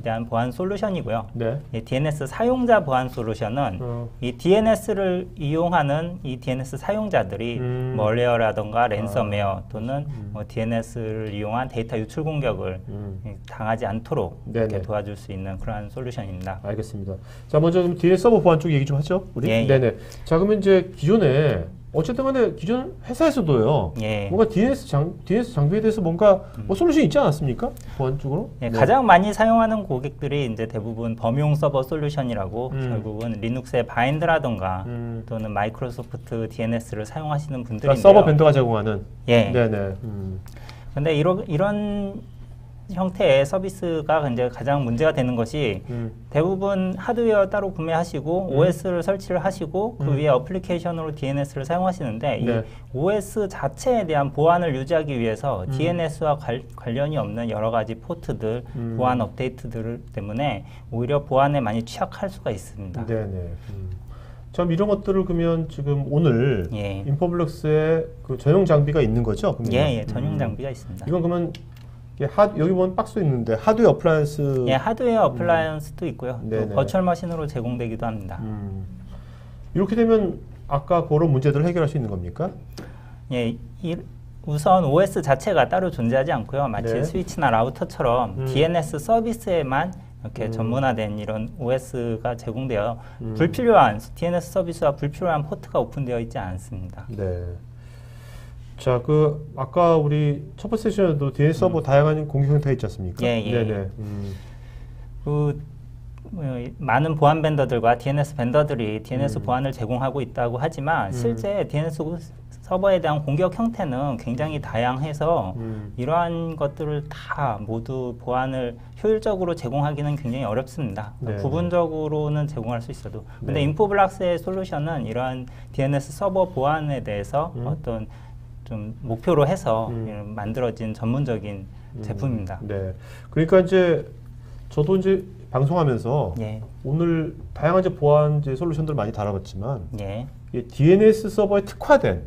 S3: 대한 보안 솔루션이고요. 이 DNS 사용자 보안 솔루션은 이 DNS를 이용하는 이 DNS 사용자들이 멀웨어라던가 랜섬웨어 또는 뭐 DNS를 이용한 데이터 유출 공격을 당하지 않도록 이렇게 도와줄 수 있는 그러한 솔루션입니다.
S1: 알겠습니다. 자, 먼저 그럼 DNS 서버 보안 쪽 얘기 좀 하죠, 우리. 자, 그러면 이제 기존에 어쨌든 간에 기존 회사에서도요. 뭔가 DNS 장비에 대해서 뭔가 뭐 솔루션이 있지 않았습니까? 보안 쪽으로?
S3: 가장 많이 사용하는 고객들이 이제 대부분 범용 서버 솔루션이라고 결국은 리눅스의 바인드라던가 또는 마이크로소프트 DNS를 사용하시는 분들인데요.
S1: 서버 벤더가 제공하는.
S3: 근데 이런 형태의 서비스가 이제 가장 문제가 되는 것이 대부분 하드웨어 따로 구매하시고 OS를 설치를 하시고 그 위에 어플리케이션으로 DNS를 사용하시는데 이 OS 자체에 대한 보안을 유지하기 위해서 DNS와 관련이 없는 여러 가지 포트들, 보안 업데이트들 때문에 오히려 보안에 많이 취약할 수가 있습니다.
S1: 네네. 참 이런 것들을 그러면 지금 오늘 인포블럭스에 그 전용 장비가 있는 거죠?
S3: 예, 전용 장비가 있습니다.
S1: 이건 그러면 여기 보면 박스 있는데 하드웨어 어플라이언스.
S3: 예, 하드웨어 어플라이언스도 있고요. 또 버추얼 머신으로 제공되기도 합니다.
S1: 이렇게 되면 아까 그런 문제들을 해결할 수 있는 겁니까?
S3: 예, 우선 OS 자체가 따로 존재하지 않고요. 마치 스위치나 라우터처럼 DNS 서비스에만 이렇게 전문화된 이런 OS가 제공되어 불필요한 DNS 서비스와 불필요한 포트가 오픈되어 있지 않습니다.
S1: 네. 자, 아까 우리 첫 번째 세션에도 DNS 서버 다양한 공격 형태가 있지 않습니까?
S3: 네네. 많은 보안 벤더들과 DNS 벤더들이 DNS 보안을 제공하고 있다고 하지만 실제 DNS 서버에 대한 공격 형태는 굉장히 다양해서 이러한 것들을 다 모두 보안을 효율적으로 제공하기는 굉장히 어렵습니다. 부분적으로는 제공할 수 있어도. 근데 인포블락스의 솔루션은 이러한 DNS 서버 보안에 대해서 어떤 좀 목표로 해서 만들어진 전문적인 제품입니다.
S1: 네. 그러니까 이제 저도 이제 방송하면서 오늘 다양한 이제 보안 이제 솔루션들 많이 다뤄봤지만 DNS 서버에 특화된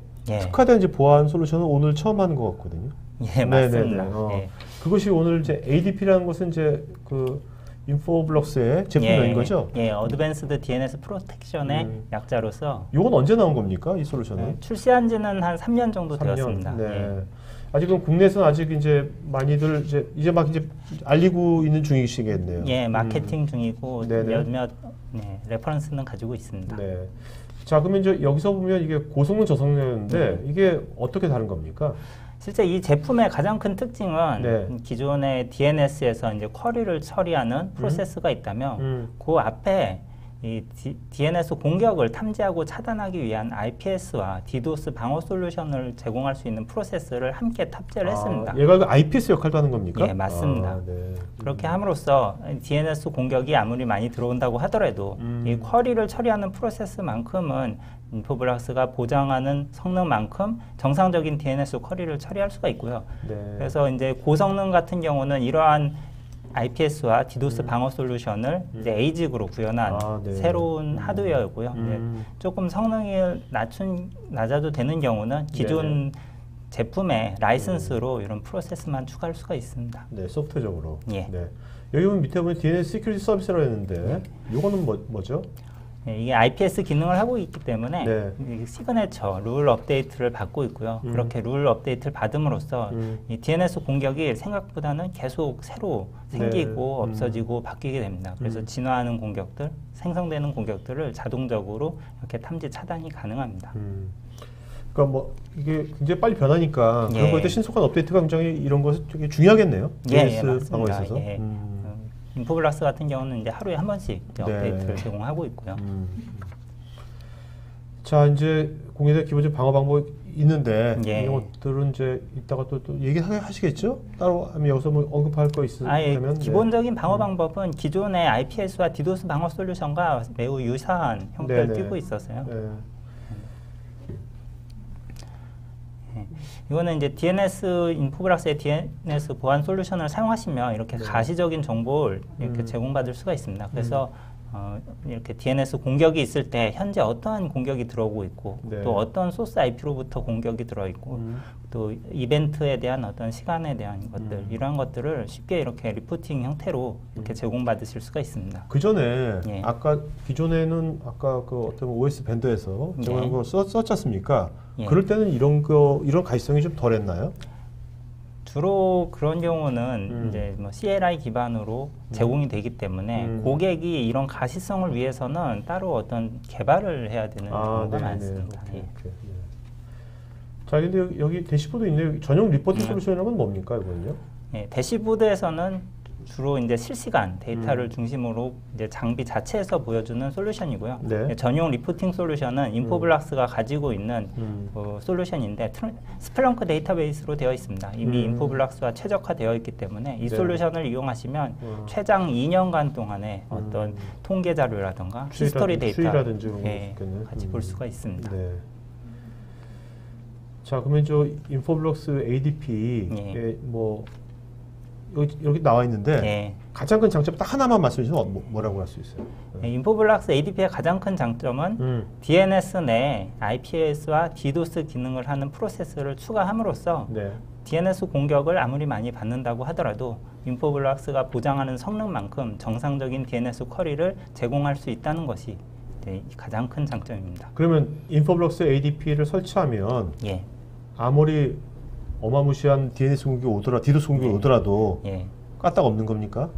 S1: 이제 보안 솔루션은 오늘 처음 하는 것 같거든요.
S3: 예, 맞습니다.
S1: 그것이 오늘 이제 ADP라는 것은 이제 그 인포블럭스의 제품명인 거죠?
S3: 예, 어드밴스드 DNS 프로텍션의 약자로서.
S1: 이건 언제 나온 겁니까? 이 솔루션은?
S3: 출시한 지는 한 3년 정도 되었습니다.
S1: 네. 아직은 국내에서는 아직 이제 많이들 이제 막 이제 알리고 있는 중이시겠네요.
S3: 예, 마케팅 중이고 몇몇 레퍼런스는 가지고 있습니다.
S1: 네. 자, 그러면 이제 여기서 보면 이게 고성능 저성능인데 이게 어떻게 다른 겁니까?
S3: 실제 이 제품의 가장 큰 특징은 기존의 DNS에서 이제 쿼리를 처리하는 프로세스가 있다면 그 앞에 이 DNS 공격을 탐지하고 차단하기 위한 IPS와 DDoS 방어 솔루션을 제공할 수 있는 프로세스를 함께 탑재를 했습니다.
S1: 얘가 그 IPS 역할도 하는 겁니까?
S3: 예, 맞습니다. 그렇게 함으로써 DNS 공격이 아무리 많이 들어온다고 하더라도 이 쿼리를 처리하는 프로세스만큼은 인포블락스가 보장하는 성능만큼 정상적인 DNS 쿼리를 처리할 수가 있고요. 그래서 이제 고성능 같은 경우는 이러한 IPS와 DDoS 방어 솔루션을 이제 에이직으로 구현한 새로운 하드웨어이고요. 조금 성능이 낮아도 되는 경우는 기존 제품의 라이선스로 이런 프로세스만 추가할 수가 있습니다.
S1: 네, 소프트적으로.
S3: 예.
S1: 네. 여기 보면 밑에 보면 DNS 시큐리티 서비스라고 했는데 이거는 뭐죠?
S3: 이게 IPS 기능을 하고 있기 때문에 시그네처 룰 업데이트를 받고 있고요. 그렇게 룰 업데이트를 받음으로써 이 DNS 공격이 생각보다는 계속 새로 생기고 없어지고 바뀌게 됩니다. 그래서 진화하는 공격들, 생성되는 공격들을 자동적으로 이렇게 탐지 차단이 가능합니다.
S1: 그러니까 뭐 이게 굉장히 빨리 변하니까 그런 거에 신속한 업데이트가 굉장히 이런 것이 되게 중요하겠네요. DNS 방어에 있어서.
S3: 인포블락스 같은 경우는 이제 하루에 한 번씩 업데이트를 제공하고 있고요.
S1: 자, 이제 공유대 기본적인 방어 방법이 있는데 이런 것들은 이제 이따가 또 얘기하시겠죠? 따로 하면 여기서 뭐 언급할 거 있으면
S3: 기본적인 방어 방법은 기존의 IPS와 DDoS 방어 솔루션과 매우 유사한 형태를 띠고 있어서요. 이거는 이제 DNS 인포블락스의 DNS 보안 솔루션을 사용하시면 이렇게 가시적인 정보를 이렇게 제공받을 수가 있습니다. 그래서 이렇게 DNS 공격이 있을 때 현재 어떠한 공격이 들어오고 있고 또 어떤 소스 IP로부터 공격이 들어있고 또 이벤트에 대한 어떤 시간에 대한 것들 이러한 것들을 쉽게 이렇게 리포팅 형태로 이렇게 제공받으실 수가 있습니다.
S1: 그 전에 아까 기존에는 아까 그 어떤 OS 밴더에서 제공한 거 썼지 않습니까? 그럴 때는 이런 가시성이 좀 덜했나요?
S3: 주로 그런 경우는 이제 뭐 CLI 기반으로 제공이 되기 때문에 고객이 이런 가시성을 위해서는 따로 어떤 개발을 해야 되는 경우가 많습니다.
S1: 자, 근데 여기 대시보드 있네요. 전용 리포팅 솔루션이라는 건 뭡니까, 이거는요?
S3: 대시보드에서는 주로 이제 실시간 데이터를 중심으로 이제 장비 자체에서 보여주는 솔루션이고요.
S1: 네.
S3: 전용 리포팅 솔루션은 인포블락스가 가지고 있는 솔루션인데 스플렁크 데이터베이스로 되어 있습니다. 이미 인포블락스와 최적화되어 있기 때문에 이
S1: 네.
S3: 솔루션을 이용하시면 최장 2년간 동안의 어떤 통계 자료라든가 히스토리 데이터
S1: 추이라든지 이런
S3: 예,
S1: 거
S3: 같이 볼 수가 있습니다.
S1: 네. 자, 그러면 저 인포블럭스 ADP
S3: 예.
S1: 뭐 여기 나와 있는데
S3: 예.
S1: 가장 큰 장점 딱 하나만 말씀해 주시면 뭐라고 할 수 있어요?
S3: 인포블락스 ADP의 가장 큰 장점은 DNS 내 IPS와 DDoS 기능을 하는 프로세스를 추가함으로써
S1: 네.
S3: DNS 공격을 아무리 많이 받는다고 하더라도 인포블락스가 보장하는 성능만큼 정상적인 DNS 쿼리를 제공할 수 있다는 것이 가장 큰 장점입니다.
S1: 그러면 인포블럭스 ADP를 설치하면
S3: 예.
S1: 아무리 어마무시한 DNS 공격이 오더라, 디도스 공격이 오더라도
S3: 예.
S1: 까딱 없는 겁니까?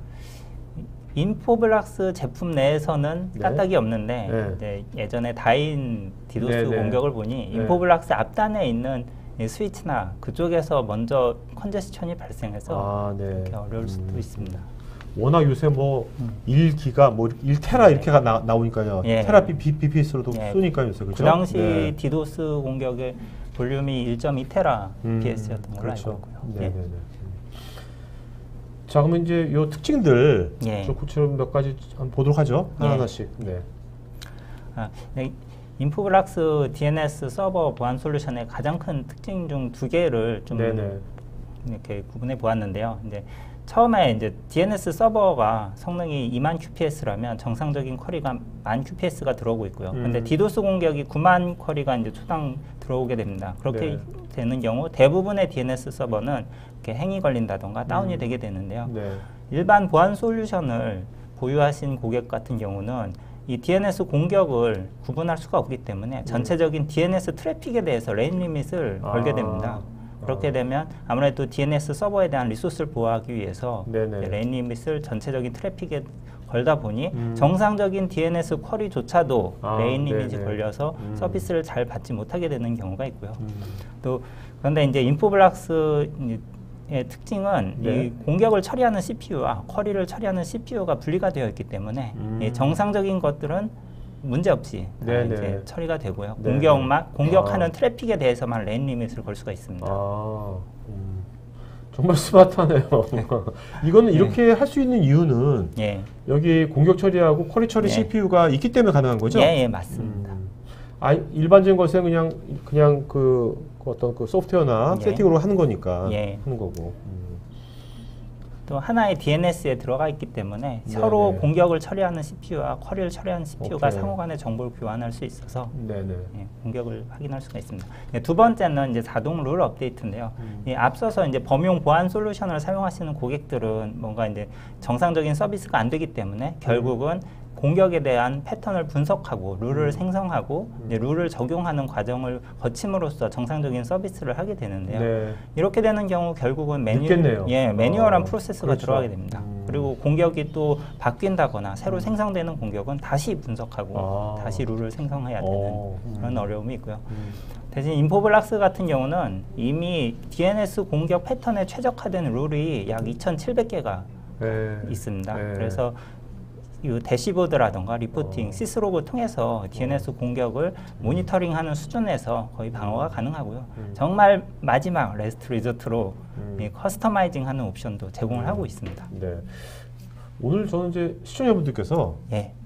S3: 인포블락스 제품 내에서는
S1: 네.
S3: 까딱이 없는데
S1: 네.
S3: 이제 예전에 다인 디도스
S1: 네, 네.
S3: 공격을 보니 인포블락스 앞단에 있는 이 스위치나 그쪽에서 먼저 컨제스천이 발생해서
S1: 네.
S3: 이렇게 어려울 수도 있습니다.
S1: 워낙 요새 뭐 1기가 뭐 1테라 이렇게 나오니까요.
S3: 예.
S1: 테라 BPS로도
S3: 예.
S1: 쏘니까요, 요새. 그죠?
S3: 그 당시
S1: 네.
S3: 디도스 공격의 볼륨이 1.2테라 BPS였던 걸로
S1: 그렇죠.
S3: 알고 있고요.
S1: 네,
S3: 예.
S1: 네, 네. 자, 그러면 이제 요 특징들
S3: 예.
S1: 좀 구체적으로 몇 가지 한번 보도록 하죠. 하나하나씩. 네.
S3: 네, 인포블락스 DNS 서버 보안 솔루션의 가장 큰 특징 중 두 개를 좀
S1: 네네.
S3: 이렇게 구분해 보았는데요. 이제 처음에 이제 DNS 서버가 성능이 2만 QPS라면 정상적인 쿼리가 1만 QPS가 들어오고 있고요. 근데 디도스 공격이 9만 쿼리가 이제 초당 들어오게 됩니다. 그렇게
S1: 네.
S3: 되는 경우 대부분의 DNS 서버는 이렇게 행이 걸린다던가 다운이 되게 되는데요.
S1: 네.
S3: 일반 보안 솔루션을 보유하신 고객 같은 경우는 이 DNS 공격을 구분할 수가 없기 때문에 전체적인 DNS 트래픽에 대해서 레인 리밋을 걸게 됩니다. 그렇게 되면 아무래도 DNS 서버에 대한 리소스를 보호하기 위해서 레인 리밋을 전체적인 트래픽에 걸다 보니 정상적인 DNS 쿼리조차도 레인 리밋이 걸려서 서비스를 잘 받지 못하게 되는 경우가 있고요. 또 그런데 이제 인포블락스의 특징은 이 공격을 처리하는 CPU와 쿼리를 처리하는 CPU가 분리가 되어 있기 때문에 이 정상적인 것들은 문제없이 이제 처리가 되고요. 공격하는 트래픽에 대해서만 레인 리밋을 걸 수가 있습니다.
S1: 정말 스마트하네요. 이거는 이렇게 할 수 있는 이유는 여기 공격 처리하고 쿼리 처리 CPU가 있기 때문에 가능한 거죠?
S3: 예, 맞습니다.
S1: 일반적인 것은 그냥 그 어떤 그 소프트웨어나 세팅으로 하는 거니까 하는 거고.
S3: 또 하나의 DNS에 들어가 있기 때문에 서로 공격을 처리하는 CPU와 쿼리를 처리하는 CPU가 상호간에 정보를 교환할 수 있어서 공격을 확인할 수가 있습니다. 두 번째는 이제 자동 룰 업데이트인데요. 앞서서 이제 범용 보안 솔루션을 사용하시는 고객들은 뭔가 이제 정상적인 서비스가 안 되기 때문에 결국은 공격에 대한 패턴을 분석하고 룰을 생성하고 이제 룰을 적용하는 과정을 거침으로써 정상적인 서비스를 하게 되는데요. 이렇게 되는 경우 결국은 매뉴얼한 프로세스가 들어가게 됩니다. 그리고 공격이 또 바뀐다거나 새로 생성되는 공격은 다시 분석하고 다시 룰을 생성해야 되는 그런 어려움이 있고요. 대신 인포블락스 같은 경우는 이미 DNS 공격 패턴에 최적화된 룰이 약 2,700개가 있습니다. 그래서 이 대시보드라던가 리포팅, 시스로그 통해서 DNS 공격을 모니터링하는 수준에서 거의 방어가 가능하고요. 정말 마지막 레스트 리조트로 커스터마이징하는 옵션도 제공을 하고 있습니다.
S1: 네. 오늘 저는 이제 시청자분들께서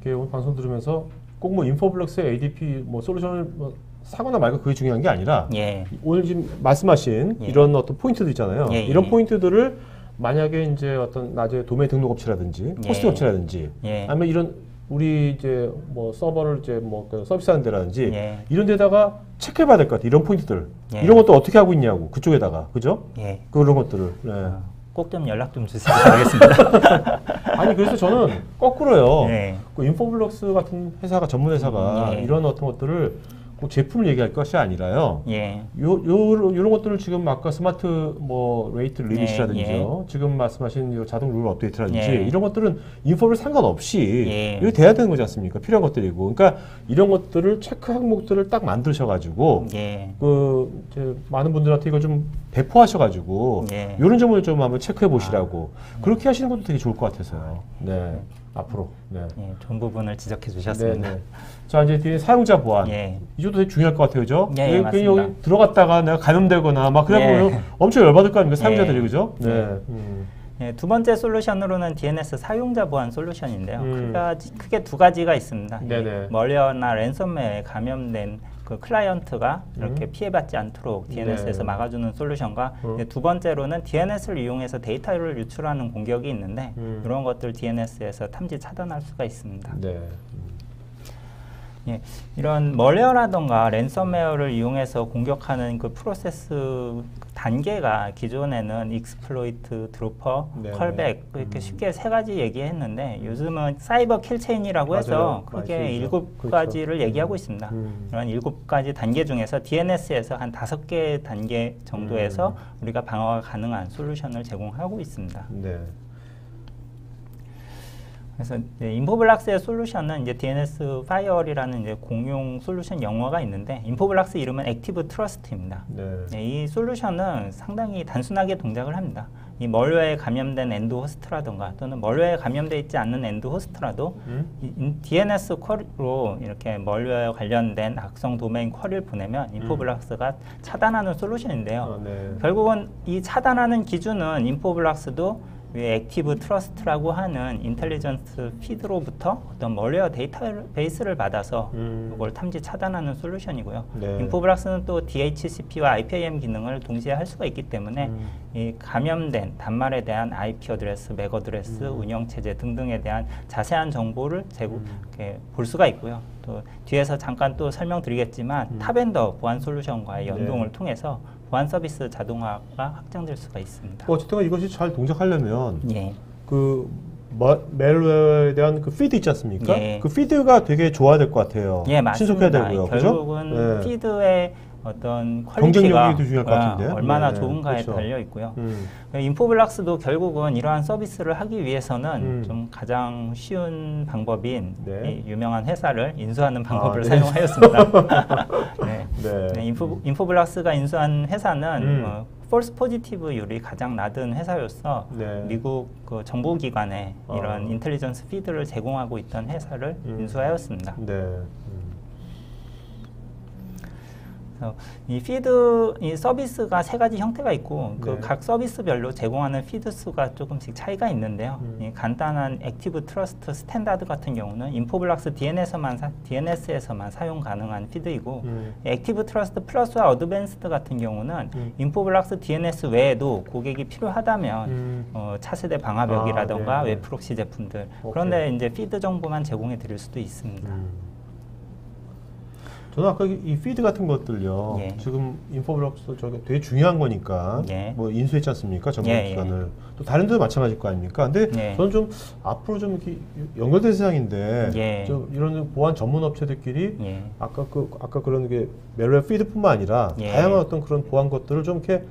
S1: 오늘 방송 들으면서 꼭 뭐 인포블럭스 ADP 뭐 솔루션을 사거나 말고 그게 중요한 게 아니라 오늘 지금 말씀하신 이런 어떤 포인트들 있잖아요. 이런 포인트들을 만약에 이제 어떤 나중에 도메인 등록 업체라든지 호스팅 업체라든지 아니면 이런 우리 이제 뭐 서버를 이제 뭐 서비스하는 데라든지 이런 데다가 체크해봐야 될 것 같아요. 이런 포인트들 이런 것도 어떻게 하고 있냐고 그쪽에다가 그죠? 그런 것들을
S3: 꼭 좀 연락 좀 주시기 바라겠습니다.
S1: 아니 그래서 저는 거꾸로요. 그 인포블럭스 같은 회사가 전문 회사가 이런 어떤 것들을 꼭 제품을 얘기할 것이 아니라요. 요런 것들을 지금 아까 스마트 뭐 레이트 리밋이라든지요. 지금 말씀하신 요 자동 룰 업데이트라든지 이런 것들은 인포를 상관없이 이거 돼야 되는 거지 않습니까? 필요한 것들이고. 그러니까 이런 것들을 체크 항목들을 딱 만드셔가지고 그 이제 많은 분들한테 이거 좀 배포하셔가지고 이런 점을 좀 한번 체크해 보시라고 그렇게 하시는 것도 되게 좋을 것 같아서요. 네. 앞으로.
S3: 좋은 부분을 지적해 주셨습니다.
S1: 네네. 자, 이제 뒤에 사용자 보안. 이것도 되게 중요할 것 같아요, 그죠?
S3: 맞습니다.
S1: 여기 들어갔다가 내가 감염되거나 막 그래보면 엄청 열받을 거 아닙니까? 사용자들이, 그죠?
S3: 두 번째 솔루션으로는 DNS 사용자 보안 솔루션인데요. 크게 두 가지가 있습니다. 멀웨어나 랜섬웨어에 감염된 그 클라이언트가 이렇게 피해받지 않도록 DNS에서 막아주는 솔루션과 두 번째로는 DNS를 이용해서 데이터를 유출하는 공격이 있는데 이런 것들 DNS에서 탐지 차단할 수가 있습니다. 이런 멀웨어라던가 랜섬웨어를 이용해서 공격하는 그 프로세스 단계가 기존에는 익스플로이트, 드로퍼, 컬백 이렇게 쉽게 세 가지 얘기했는데 요즘은 사이버 킬체인이라고 해서 크게 7가지를 얘기하고 있습니다. 이런 7가지 단계 중에서 DNS에서 한 5개 단계 정도에서 우리가 방어가 가능한 솔루션을 제공하고 있습니다. 그래서 인포블락스의 솔루션은 이제 DNS 파이어월이라는 이제 공용 솔루션 영어가 있는데 인포블락스 이름은 액티브 트러스트입니다. 이 솔루션은 상당히 단순하게 동작을 합니다. 이 멀웨어에 감염된 엔드 호스트라든가 또는 멀웨어에 감염되어 있지 않는 엔드 호스트라도 DNS 쿼리로 이렇게 멀웨어에 관련된 악성 도메인 쿼리를 보내면 인포블락스가 차단하는 솔루션인데요. 결국은 이 차단하는 기준은 인포블락스도 액티브 트러스트라고 하는 인텔리전스 피드로부터 어떤 멀웨어 데이터베이스를 받아서 이걸 탐지 차단하는 솔루션이고요. 인포블락스는 또 DHCP와 IPAM 기능을 동시에 할 수가 있기 때문에 이 감염된 단말에 대한 IP 어드레스, 맥 어드레스, 운영체제 등등에 대한 자세한 정보를 이렇게 볼 수가 있고요. 또 뒤에서 잠깐 또 설명드리겠지만 탑엔더 보안 솔루션과의 연동을 통해서 보안 서비스 자동화가 확장될 수가 있습니다.
S1: 어쨌든 이것이 잘 동작하려면 그 멜웨어에 대한 그 피드 있지 않습니까? 그 피드가 되게 좋아야 될 것 같아요.
S3: 맞습니다.
S1: 신속해야 되고요.
S3: 결국은 피드의 어떤 퀄리티가
S1: 중요할 것 같은데?
S3: 얼마나 좋은가에 달려 있고요. 인포블락스도 결국은 이러한 서비스를 하기 위해서는 좀 가장 쉬운 방법인 이 유명한 회사를 인수하는 방법을 사용하였습니다. 인포블락스가 인수한 회사는 폴스 포지티브율이 가장 낮은 회사로서 미국 그 정보기관에 이런 인텔리전스 피드를 제공하고 있던 회사를 인수하였습니다. 이 피드, 이 서비스가 세 가지 형태가 있고 그 각 서비스별로 제공하는 피드 수가 조금씩 차이가 있는데요. 이 간단한 액티브 트러스트 스탠다드 같은 경우는 인포블락스 DNS에서만 사용 가능한 피드이고 액티브 트러스트 플러스와 어드밴스드 같은 경우는 인포블락스 DNS 외에도 고객이 필요하다면 차세대 방화벽이라던가 웹 프록시 제품들 그런데 이제 피드 정보만 제공해 드릴 수도 있습니다.
S1: 저는 아까 이 피드 같은 것들요. 지금 인포블락스 저게 되게 중요한 거니까 뭐 인수했지 않습니까? 전문기관을 또 다른 데도 마찬가지일 거 아닙니까? 근데 저는 좀 앞으로 좀 이렇게 연결된 세상인데 좀 이런 보안 전문 업체들끼리 아까 그런 게 멜웨어 피드뿐만 아니라 다양한 어떤 그런 보안 것들을 좀 이렇게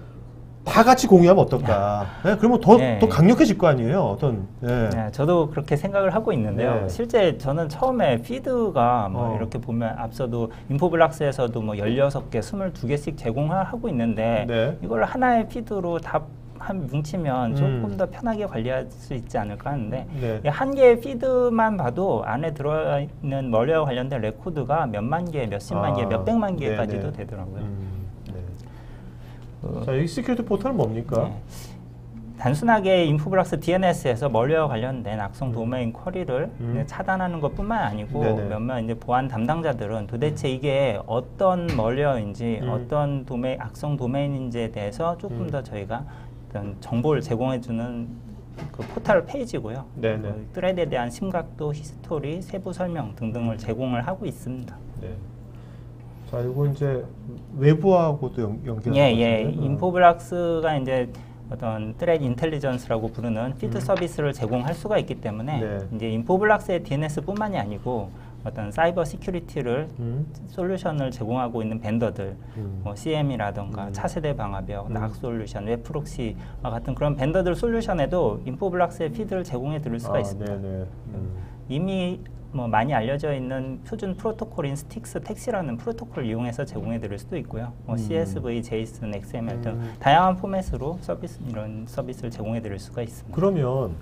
S1: 다 같이 공유하면 어떨까? 그러면 더 강력해질 거 아니에요? 어떤?
S3: 저도 그렇게 생각을 하고 있는데요. 실제 저는 처음에 피드가 뭐 이렇게 보면 앞서도 인포블락스에서도 뭐 16개, 22개씩 제공하고 있는데 이걸 하나의 피드로 다 뭉치면 조금 더 편하게 관리할 수 있지 않을까 하는데 한 개의 피드만 봐도 안에 들어있는 멀웨어 관련된 레코드가 몇만 개, 몇십만 개, 몇백만 개까지도 되더라고요.
S1: 자, 이 시큐리티 포털은 뭡니까?
S3: 단순하게 인포블락스 DNS에서 멀웨어 관련된 악성 도메인 쿼리를 차단하는 것뿐만 아니고 몇몇 이제 보안 담당자들은 도대체 이게 어떤 멀웨어인지 어떤 악성 도메인인지에 대해서 조금 더 저희가 어떤 정보를 제공해주는 그 포털 페이지고요. 그 트레드에 대한 심각도, 히스토리, 세부 설명 등등을 제공을 하고 있습니다.
S1: 자, 이거 이제 외부하고도 연결해요.
S3: 인포블락스가 이제 어떤 트레드 인텔리전스라고 부르는 피드 서비스를 제공할 수가 있기 때문에 이제 인포블락스의 DNS뿐만이 아니고 어떤 사이버 시큐리티를 솔루션을 제공하고 있는 벤더들, 뭐 CM이라던가 차세대 방화벽, 낙 솔루션, 웹 프록시와 같은 그런 벤더들 솔루션에도 인포블락스의 피드를 제공해 드릴 수가 있습니다. 이미 뭐 많이 알려져 있는 표준 프로토콜인 스틱스 택시라는 프로토콜을 이용해서 제공해 드릴 수도 있고요. 뭐 CSV, JSON, XML 등 다양한 포맷으로 이런 서비스를 제공해 드릴 수가 있습니다.
S1: 그러면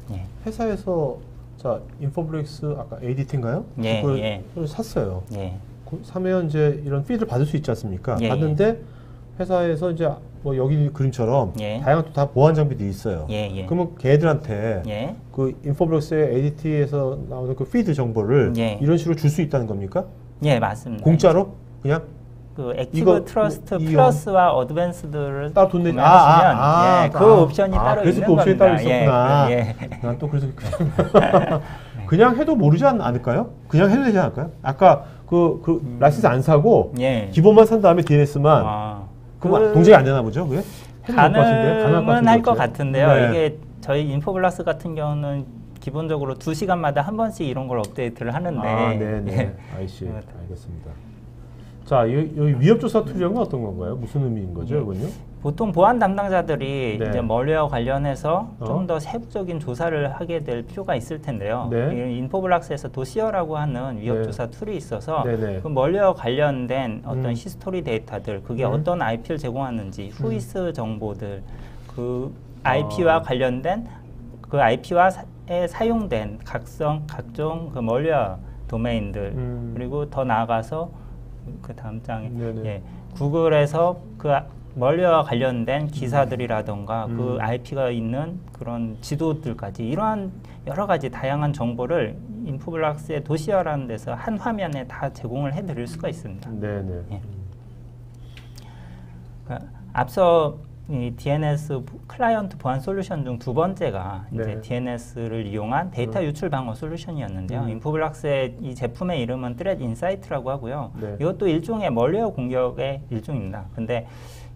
S1: 회사에서 자, 인포블릭스 아까 ADT인가요? 그걸 샀어요. 사면 이제 이런 피드를 받을 수 있지 않습니까? 받는데 회사에서 이제 뭐 여기 그림처럼 다양한 또 다 보안 장비들이 있어요. 그러면 걔들한테 그 인포블릭스의 ADT에서 나오는 그 피드 정보를 이런 식으로 줄 수 있다는 겁니까?
S3: 맞습니다.
S1: 공짜로? 그냥?
S3: 그 액티브 트러스트 플러스와 어드밴스드를
S1: 따로 돈 내지
S3: 그 옵션이 따로
S1: 그래서
S3: 있는
S1: 그 옵션이
S3: 겁니다.
S1: 따로 있었구나. 난 또 그래서 그냥 해도 모르지 않을까요? 그냥 해도 되지 않을까요? 아까 그 라이센스 안 사고 기본만 산 다음에 DNS만 그럼 동작이 안 되나 보죠? 그게?
S3: 가능은 할 것 같은데요. 이게 저희 인포블락스 같은 경우는 기본적으로 2시간마다 한 번씩 이런 걸 업데이트를 하는데
S1: 아이씨, 알겠습니다. 자, 여기 위협조사 툴이란 건 어떤 건가요? 무슨 의미인 거죠, 이건요?
S3: 보통 보안 담당자들이 이제 멀리와 관련해서 좀 더 세부적인 조사를 하게 될 필요가 있을 텐데요. 인포블락스에서 도시어라고 하는 위협조사 툴이 있어서 그 멀리와 관련된 어떤 히스토리 데이터들, 그게 어떤 IP를 제공하는지, 후이스 정보들, 그 IP와 관련된 그 IP와에 사용된 각종 그 멀리와 도메인들, 그리고 더 나아가서 그 다음 장에 구글에서 그 멀리와 관련된 기사들이라던가 그 IP가 있는 그런 지도들까지 이러한 여러 가지 다양한 정보를 인포블락스의 도시어라는 데서 한 화면에 다 제공을 해드릴 수가 있습니다. 앞서 이 DNS 클라이언트 보안 솔루션 중 두 번째가 이제 DNS를 이용한 데이터 유출 방어 솔루션이었는데요. 인포블락스의 이 제품의 이름은 Threat Insight라고 하고요. 이것도 일종의 멀리어 공격의 일종입니다. 근데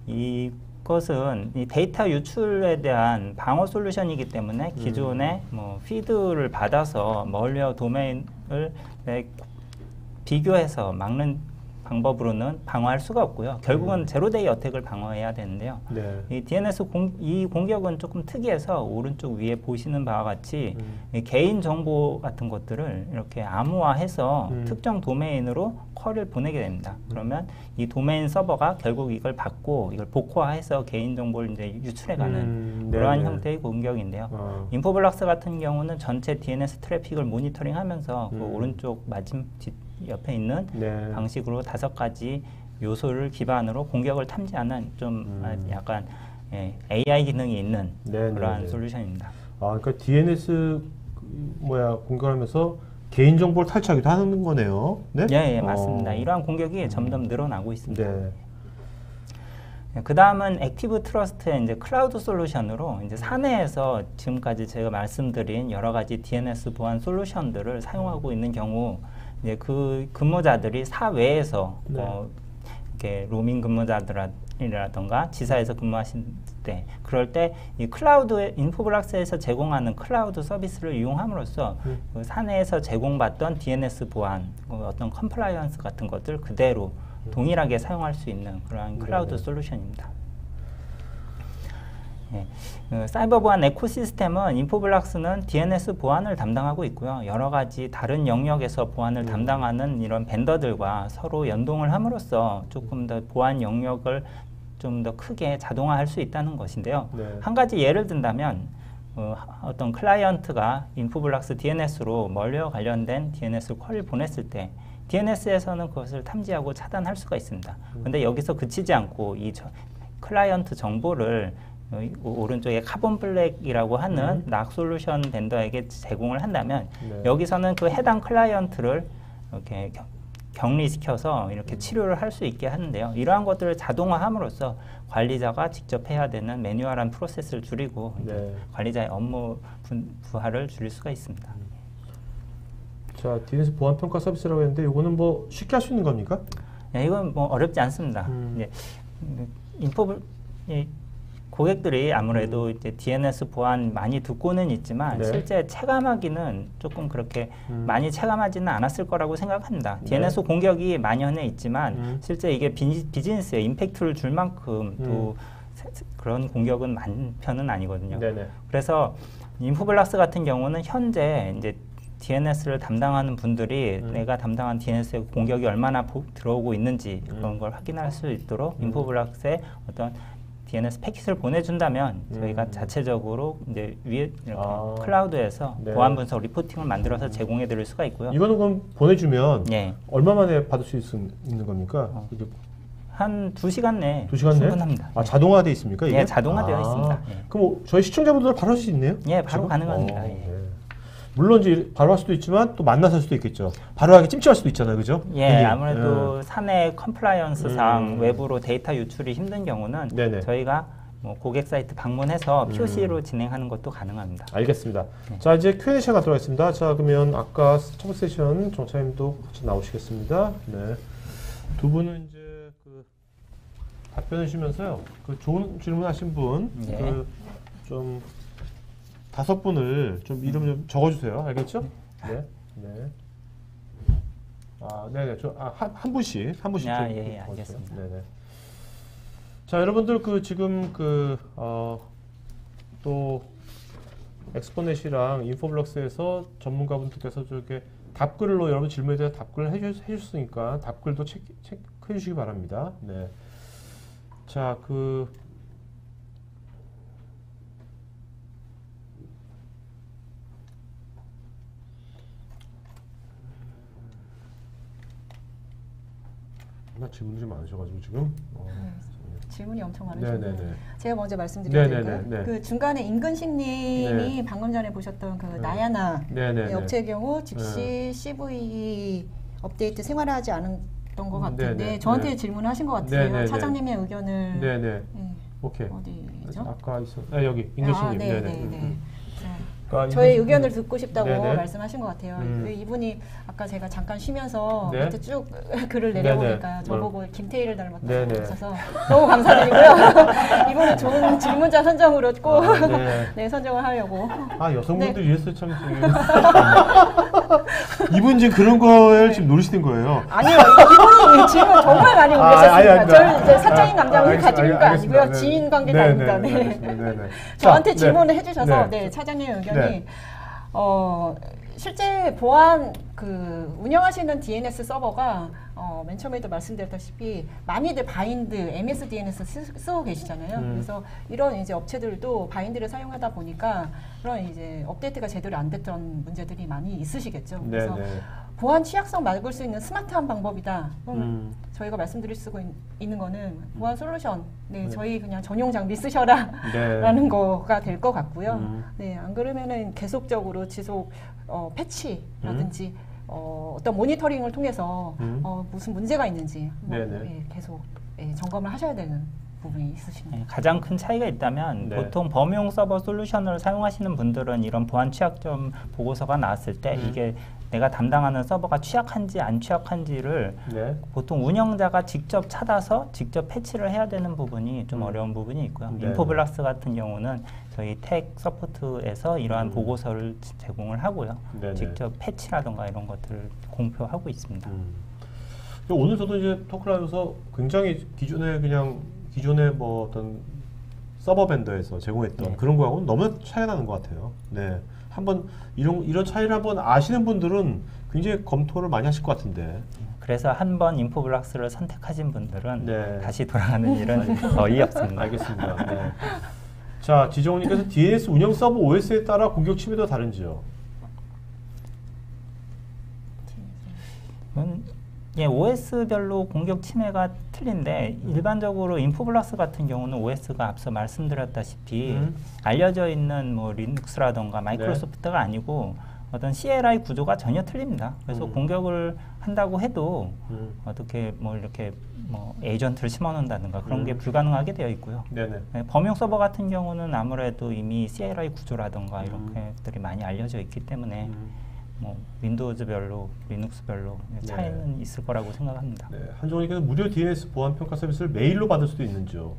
S3: 이것은 이 데이터 유출에 대한 방어 솔루션이기 때문에 기존에 뭐 피드를 받아서 멀리어 도메인을 비교해서 막는 방법으로는 방어할 수가 없고요. 결국은 제로데이 어택을 방어해야 되는데요. 이 DNS 이 공격은 조금 특이해서 오른쪽 위에 보시는 바와 같이 이 개인 정보 같은 것들을 이렇게 암호화해서 특정 도메인으로 쿼리를 보내게 됩니다. 그러면 이 도메인 서버가 결국 이걸 받고 이걸 복호화해서 개인 정보를 이제 유출해가는 이러한 형태의 공격인데요. 인포블락스 같은 경우는 전체 DNS 트래픽을 모니터링하면서 그 오른쪽 옆에 있는 방식으로 5가지 요소를 기반으로 공격을 탐지하는 좀 약간 AI 기능이 있는 그러한 솔루션입니다.
S1: 그러니까 DNS 공격하면서 개인 정보를 탈취하기도 하는 거네요.
S3: 맞습니다. 이러한 공격이 점점 늘어나고 있습니다. 그 다음은 액티브 트러스트의 이제 클라우드 솔루션으로 이제 사내에서 지금까지 제가 말씀드린 여러 가지 DNS 보안 솔루션들을 사용하고 있는 경우 이제 그 근무자들이 사외에서 이렇게 로밍 근무자들이라던가 지사에서 근무하실 때 그럴 때 이 클라우드 인포블락스에서 제공하는 클라우드 서비스를 이용함으로써 그 사내에서 제공받던 DNS 보안, 어떤 컴플라이언스 같은 것들 그대로 동일하게 사용할 수 있는 그러한 클라우드 솔루션입니다. 사이버 보안 에코시스템은 인포블락스는 DNS 보안을 담당하고 있고요. 여러 가지 다른 영역에서 보안을 담당하는 이런 벤더들과 서로 연동을 함으로써 조금 더 보안 영역을 좀 더 크게 자동화할 수 있다는 것인데요. 한 가지 예를 든다면 어떤 클라이언트가 인포블락스 DNS로 멀리와 관련된 DNS 쿼리를 보냈을 때 DNS에서는 그것을 탐지하고 차단할 수가 있습니다. 근데 여기서 그치지 않고 이 클라이언트 정보를 오른쪽에 카본 블랙이라고 하는 낙 솔루션 벤더에게 제공을 한다면 여기서는 그 해당 클라이언트를 이렇게 격리시켜서 이렇게 치료를 할 수 있게 하는데요. 이러한 것들을 자동화함으로써 관리자가 직접 해야 되는 매뉴얼한 프로세스를 줄이고 관리자의 업무 부하를 줄일 수가 있습니다.
S1: 자, DNS 보안 평가 서비스라고 했는데 이거는 뭐 쉽게 할 수 있는 겁니까?
S3: 이건 뭐 어렵지 않습니다. 고객들이 아무래도 이제 DNS 보안 많이 듣고는 있지만 실제 체감하기는 조금 그렇게 많이 체감하지는 않았을 거라고 생각합니다. DNS 공격이 만연해 있지만 실제 이게 비즈니스에 임팩트를 줄 만큼 또 그런 공격은 많은 편은 아니거든요. 그래서 인포블락스 같은 경우는 현재 이제 DNS를 담당하는 분들이 내가 담당한 DNS의 공격이 얼마나 들어오고 있는지 그런 걸 확인할 수 있도록 인포블락스에 어떤 DNS 패킷을 보내준다면 저희가 자체적으로 이제 위에 이렇게 클라우드에서 보안 분석 리포팅을 만들어서 제공해 드릴 수가 있고요.
S1: 이거는 그럼 보내주면 얼마 만에 받을 수 있는 겁니까?
S3: 한 2시간 내에 충분합니다.
S1: 아, 자동화되어 있습니까? 이게?
S3: 예, 자동화되어 있습니다.
S1: 그럼 저희 시청자분들 바로 할 수 있네요?
S3: 예, 바로 가능합니다.
S1: 물론 이제 바로 할 수도 있지만 또 만나서 할 수도 있겠죠. 바로 하기 찜찜할 수도 있잖아요, 그죠?
S3: 예, 아무래도 사내 컴플라이언스상 외부로 데이터 유출이 힘든 경우는 저희가 뭐 고객 사이트 방문해서 POC로 진행하는 것도 가능합니다.
S1: 알겠습니다. 자, 이제 Q&A 시간 들어가 있습니다. 자, 그러면 아까 첫 세션 정차님도 같이 나오시겠습니다. 네. 두 분은 이제 그 답변해 주시면서요. 그 좋은 질문하신 분, 좀 5분을 좀 이름 좀 적어주세요. 알겠죠? 네. 아, 네네. 한 분씩
S3: 예, 알겠습니다.
S1: 네네. 자, 여러분들 그 지금 또 엑스포넷이랑 인포블럭스에서 전문가분들께서 저렇게 답글로 여러분 질문에 대해서 답글을 해주셨으니까 답글도 체크해 주시기 바랍니다. 네. 자, 질문이 좀 많으셔가지고 지금
S2: 질문이 엄청 많으신데 제가 먼저 말씀드려야 될까요? 그 중간에 임근식님이 방금 전에 보셨던 그 나야나 업체의 경우 즉시 CV 업데이트 생활하지 않았던 것 같은데 저한테 질문하신 것 같아요. 차장님의 의견을
S1: 오케이.
S2: 어디죠?
S1: 아까 여기 임근식님.
S2: 저의 의견을 듣고 싶다고 말씀하신 것 같아요. 이분이 아까 제가 잠깐 쉬면서 밑에 쭉 글을 내려보니까 저보고 김태희를 닮았다고 하셔서 너무 감사드리고요. 이분은 좋은 질문자 선정으로 꼭 선정을 하려고.
S1: 아, 여성분들 이랬어요, 참. 이분 지금 그런 걸 지금 노리시는 거예요.
S2: 아니요, 이분이 질문 정말 많이 올리셨습니다. 저는 이제 사적인 감정을 가지고 있는 거 아니고요. 지인 관계가 아닙니다. 저한테 질문을 해주셔서 차장님의 의견 실제 보안 운영하시는 DNS 서버가 맨 처음에도 말씀드렸다시피 많이들 바인드, MS DNS 쓰고 계시잖아요. 그래서 이런 이제 업체들도 바인드를 사용하다 보니까 그런 이제 업데이트가 제대로 안 됐던 문제들이 많이 있으시겠죠. 그래서 보안 취약성 막을 수 있는 스마트한 방법이다. 그럼 저희가 말씀드릴 수 있는 거는 보안 솔루션, 저희 그냥 전용 장비 쓰셔라 라는 거가 될 것 같고요. 안 그러면은 계속적으로 지속 패치라든지 어떤 모니터링을 통해서 무슨 문제가 있는지 계속 점검을 하셔야 되는 부분이 있으십니다.
S3: 가장 큰 차이가 있다면 보통 범용 서버 솔루션을 사용하시는 분들은 이런 보안 취약점 보고서가 나왔을 때 이게 내가 담당하는 서버가 취약한지 안 취약한지를 보통 운영자가 직접 찾아서 직접 패치를 해야 되는 부분이 좀 어려운 부분이 있고요. 인포블락스 같은 경우는 저희 텍 서포트에서 이러한 보고서를 제공을 하고요. 직접 패치라던가 이런 것들을 공표하고 있습니다.
S1: 오늘 저도 이제 토크를 하면서 굉장히 기존의 뭐 어떤 서버 벤더에서 제공했던 그런 거하고는 너무 차이가 나는 것 같아요. 한번 이런 차이를 한번 아시는 분들은 굉장히 검토를 많이 하실 것 같은데.
S3: 그래서 한번 인포블락스를 선택하신 분들은 다시 돌아가는 일은 거의 없습니다.
S1: 알겠습니다. 자, 지정훈님께서 DNS 운영 서버 OS에 따라 공격 침해도 다른지요?
S3: OS별로 공격 침해가 틀린데 일반적으로 인포블락스 같은 경우는 OS가 앞서 말씀드렸다시피 알려져 있는 뭐 리눅스라던가 마이크로소프트가 아니고 어떤 CLI 구조가 전혀 틀립니다. 그래서 공격을 한다고 해도 어떻게 이렇게 에이전트를 심어놓는다든가 그런 게 불가능하게 되어 있고요. 범용 서버 같은 경우는 아무래도 이미 CLI 구조라던가 이런 것들이 많이 알려져 있기 때문에 윈도우즈별로, 리눅스별로 차이는 있을 거라고 생각합니다.
S1: 한종훈님께서 무료 DNS 보안 평가 서비스를 메일로 받을 수도 있는지요?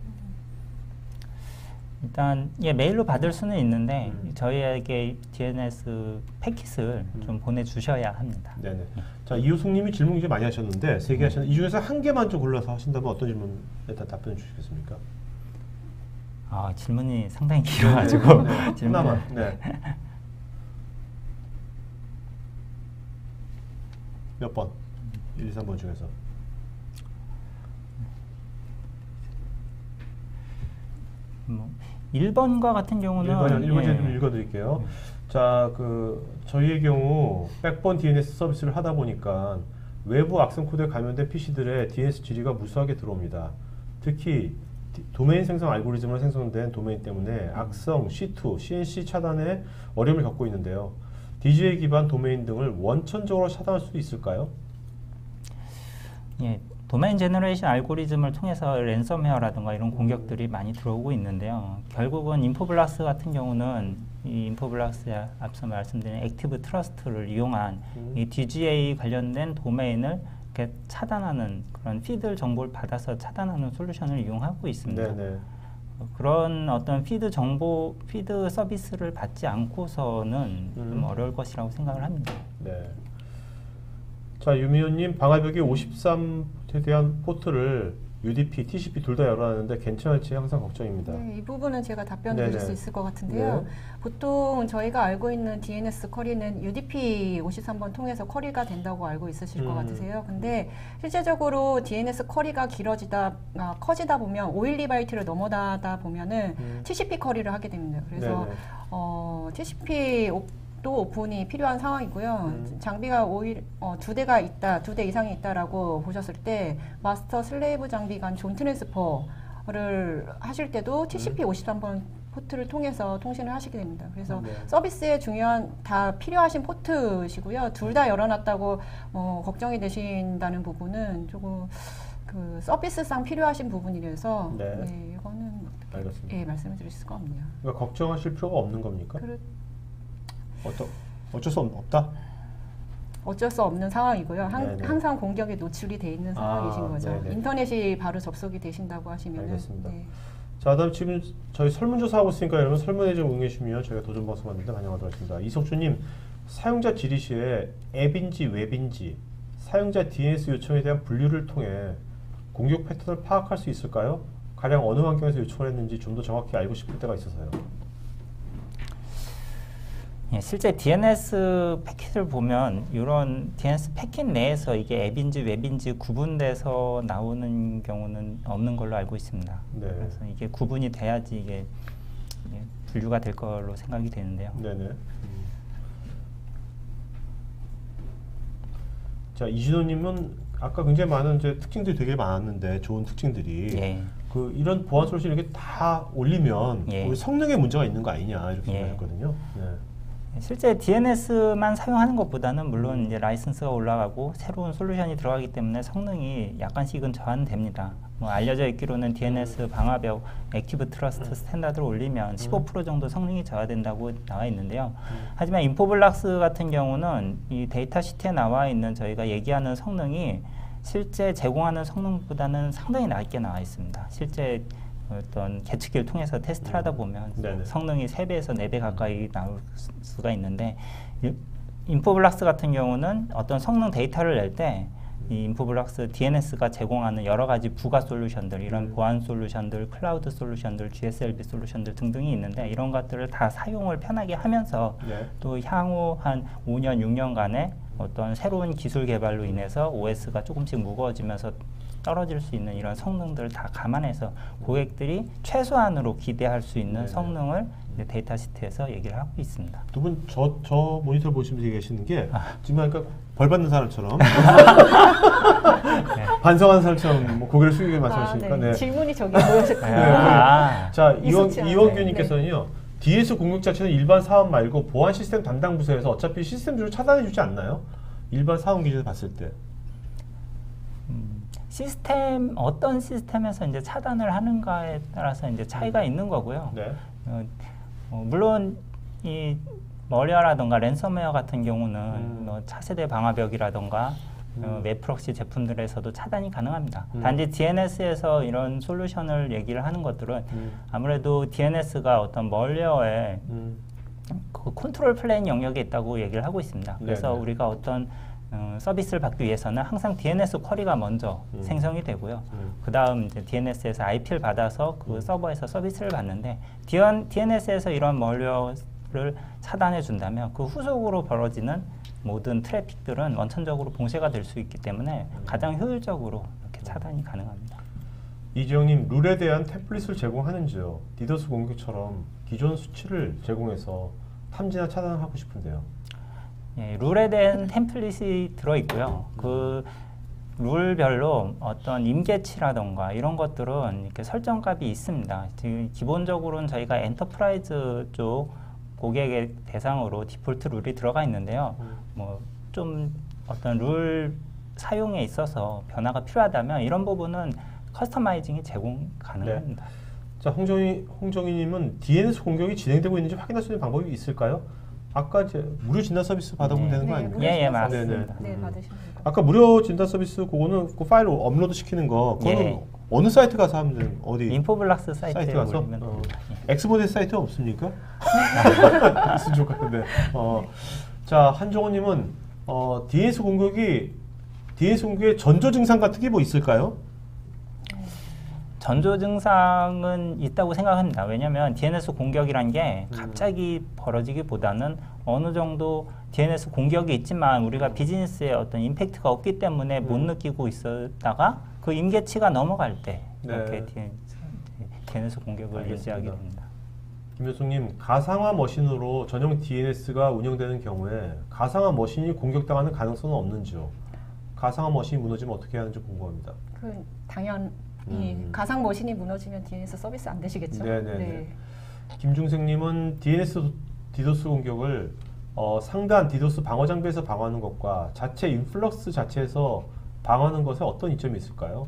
S3: 일단 메일로 받을 수는 있는데 저희에게 DNS 패킷을 좀 보내주셔야 합니다.
S1: 네네. 자, 이호숙님이 질문 굉장히 많이 하셨는데 3개 하셨는데 이 중에서 한 개만 좀 골라서 하신다면 어떤 질문에 답변해 주시겠습니까?
S3: 아, 질문이 상당히 길어가지고
S1: 하나만. 네. 몇 번? 1, 2, 3번 중에서.
S3: 1번과 같은 경우는
S1: 1번 좀 읽어드릴게요. 자, 저희의 경우 백본 DNS 서비스를 하다 보니까 외부 악성 코드에 감염된 PC들의 DNS 질의가 무수하게 들어옵니다. 특히 도메인 생성 알고리즘으로 생성된 도메인 때문에 악성, C2, CNC 차단에 어려움을 겪고 있는데요. DGA 기반 도메인 등을 원천적으로 차단할 수 있을까요?
S3: 예, 도메인 제너레이션 알고리즘을 통해서 랜섬웨어라든가 이런 공격들이 많이 들어오고 있는데요. 결국은 인포블락스 같은 경우는 이 인포블락스에 앞서 말씀드린 액티브 트러스트를 이용한 이 DGA 관련된 도메인을 이렇게 차단하는 그런 피드 정보를 받아서 차단하는 솔루션을 이용하고 있습니다.
S1: 네네.
S3: 그런 어떤 피드 서비스를 받지 않고서는 좀 어려울 것이라고 생각을 합니다.
S1: 네. 자, 유미호님, 방화벽이 53에 대한 포트를 UDP, TCP 둘 다 열어놨는데 괜찮을지 항상 걱정입니다.
S2: 네, 이 부분은 제가 답변을 드릴 수 있을 것 같은데요. 보통 저희가 알고 있는 DNS 쿼리는 UDP 53번 통해서 쿼리가 된다고 알고 있으실 것 같으세요. 근데 실제적으로 DNS 쿼리가 커지다 보면 512바이트를 넘어가다 보면은 TCP 쿼리를 하게 됩니다. 그래서 TCP 또 오픈이 필요한 상황이고요. 장비가 2대 이상이 있다라고 보셨을 때 마스터 슬레이브 장비 간 존 트랜스퍼를 하실 때도 TCP 53번 포트를 통해서 통신을 하시게 됩니다. 그래서 서비스에 다 필요하신 포트시고요. 둘 다 열어놨다고 걱정이 되신다는 부분은 조금 서비스상 필요하신 부분이라서 이거는
S1: 알겠습니다.
S2: 말씀을 드릴 수가 없네요.
S1: 그러니까 걱정하실 필요가 없는 겁니까? 어쩔 수 없다?
S2: 어쩔 수 없는 상황이고요. 항상 공격에 노출이 돼 있는 상황이신 거죠.
S1: 네네.
S2: 인터넷이 바로 접속이 되신다고 하시면.
S1: 알겠습니다. 자, 다음 지금 저희 설문조사 하고 있으니까 여러분 설문에 좀 응해 주시면 저희가 도전방송 만들 때 반영하도록 하겠습니다. 이석주님, 사용자 질의 시에 앱인지 웹인지 사용자 DNS 요청에 대한 분류를 통해 공격 패턴을 파악할 수 있을까요? 가령 어느 환경에서 요청을 했는지 좀 더 정확히 알고 싶을 때가 있어서요.
S3: 예, 실제 DNS 패킷을 보면 이런 DNS 패킷 내에서 이게 앱인지 웹인지 구분돼서 나오는 경우는 없는 걸로 알고 있습니다.
S1: 네.
S3: 그래서 이게 구분이 돼야지 이게 분류가 될 걸로 생각이 되는데요.
S1: 네네. 자, 이진호님은 아까 굉장히 많은 특징들이 되게 많았는데 좋은 특징들이 이런 보안 솔루션 이렇게 다 올리면 우리 성능에 문제가 있는 거 아니냐 이렇게 생각했거든요.
S3: 실제 DNS만 사용하는 것보다는 물론 이제 라이선스가 올라가고 새로운 솔루션이 들어가기 때문에 성능이 약간씩은 저하됩니다. 알려져 있기로는 DNS 방화벽 액티브 트러스트 스탠다드를 올리면 15% 정도 성능이 저하된다고 나와 있는데요. 하지만 인포블락스 같은 경우는 이 데이터 시트에 나와 있는 저희가 얘기하는 성능이 실제 제공하는 성능보다는 상당히 낮게 나와 있습니다. 실제 어떤 계측기를 통해서 테스트를 하다 보면 성능이 3배에서 4배 가까이 나올 수가 있는데 인포블락스 같은 경우는 어떤 성능 데이터를 낼 때 이 인포블락스 DNS가 제공하는 여러 가지 부가 솔루션들, 이런 보안 솔루션들, 클라우드 솔루션들, GSLB 솔루션들 등등이 있는데 이런 것들을 다 사용을 편하게 하면서 또 향후 한 5년, 6년간의 어떤 새로운 기술 개발로 인해서 OS가 조금씩 무거워지면서 떨어질 수 있는 이런 성능들을 다 감안해서 고객들이 최소한으로 기대할 수 있는 성능을 데이터 시트에서 얘기를 하고 있습니다.
S1: 두 분 저 모니터 보시면서 얘기하시는 게 지금 그러니까 벌 받는 사람처럼 반성하는 사람처럼 고개를 숙이게 말씀하시니까
S2: 질문이 저기 보여졌군요.
S1: 자, 이원규님께서는요. DNS 공격 자체는 일반 사원 말고 보안 시스템 담당 부서에서 어차피 시스템적으로 차단해 주지 않나요? 일반 사원 기준에서 봤을 때.
S3: 어떤 시스템에서 이제 차단을 하는가에 따라서 이제 차이가 있는 거고요. 물론 이 멀리어라든가 랜섬웨어 같은 경우는 차세대 방화벽이라든가 웹 프록시 제품들에서도 차단이 가능합니다. 단지 DNS에서 이런 솔루션을 얘기를 하는 것들은 아무래도 DNS가 어떤 멀웨어에 그 컨트롤 플레인 영역에 있다고 얘기를 하고 있습니다. 그래서 네네. 우리가 어떤 서비스를 받기 위해서는 항상 DNS 쿼리가 먼저 생성이 되고요. 그 다음 이제 DNS에서 IP를 받아서 그 서버에서 서비스를 받는데 DNS에서 이런 멀웨어를 차단해 준다면 그 후속으로 벌어지는 모든 트래픽들은 원천적으로 봉쇄가 될 수 있기 때문에 가장 효율적으로 이렇게 차단이 가능합니다.
S1: 이지영님, 룰에 대한 템플릿을 제공하는지요? 디도스 공격처럼 기존 수치를 제공해서 탐지나 차단을 하고 싶은데요.
S3: 예, 룰에 대한 템플릿이 들어있고요. 그 룰별로 어떤 임계치라던가 이런 것들은 이렇게 설정값이 있습니다. 지금 기본적으로는 저희가 엔터프라이즈 쪽 고객의 대상으로 디폴트 룰이 들어가 있는데요. 뭐 좀 어떤 룰 사용에 있어서 변화가 필요하다면 이런 부분은 커스터마이징이 제공 가능합니다. 네.
S1: 자, 홍정희님은 DNS 공격이 진행되고 있는지 확인할 수 있는 방법이 있을까요? 아까 이제 무료 진단 서비스 받아보면 되는 거 아닙니까?
S3: 예, 맞습니다.
S2: 네, 받으시면 돼요.
S1: 아까 무료 진단 서비스 그거는 그 파일을 업로드 시키는 거 그거는 어느 사이트 가서 하면 되는 어디?
S3: 인포블락스 사이트에
S1: 가서 엑스모델 사이트 없습니까? 있으면 좋을 것 같은데. 자, 한종호님은 DNS 공격의 전조 증상 같은 게 뭐 있을까요?
S3: 전조 증상은 있다고 생각합니다. 왜냐하면 DNS 공격이란 게 갑자기 벌어지기보다는 어느 정도 DNS 공격이 있지만 우리가 비즈니스에 어떤 임팩트가 없기 때문에 못 느끼고 있었다가 그 임계치가 넘어갈 때 이렇게 DNS 공격을
S1: 알겠습니다.
S3: 유지하게 됩니다.
S1: 김효숙님, 가상화 머신으로 전용 DNS가 운영되는 경우에 가상화 머신이 공격당하는 가능성은 없는지요? 가상화 머신이 무너지면 어떻게 하는지 궁금합니다.
S2: 그 당연히 가상 머신이 무너지면 DNS 서비스 안 되시겠죠?
S1: 네네.
S2: 네.
S1: 김중생님은 디도스 공격을 상단 디도스 방어 장비에서 방어하는 것과 자체 인플럭스 자체에서 방어하는 것에 어떤 이점이 있을까요?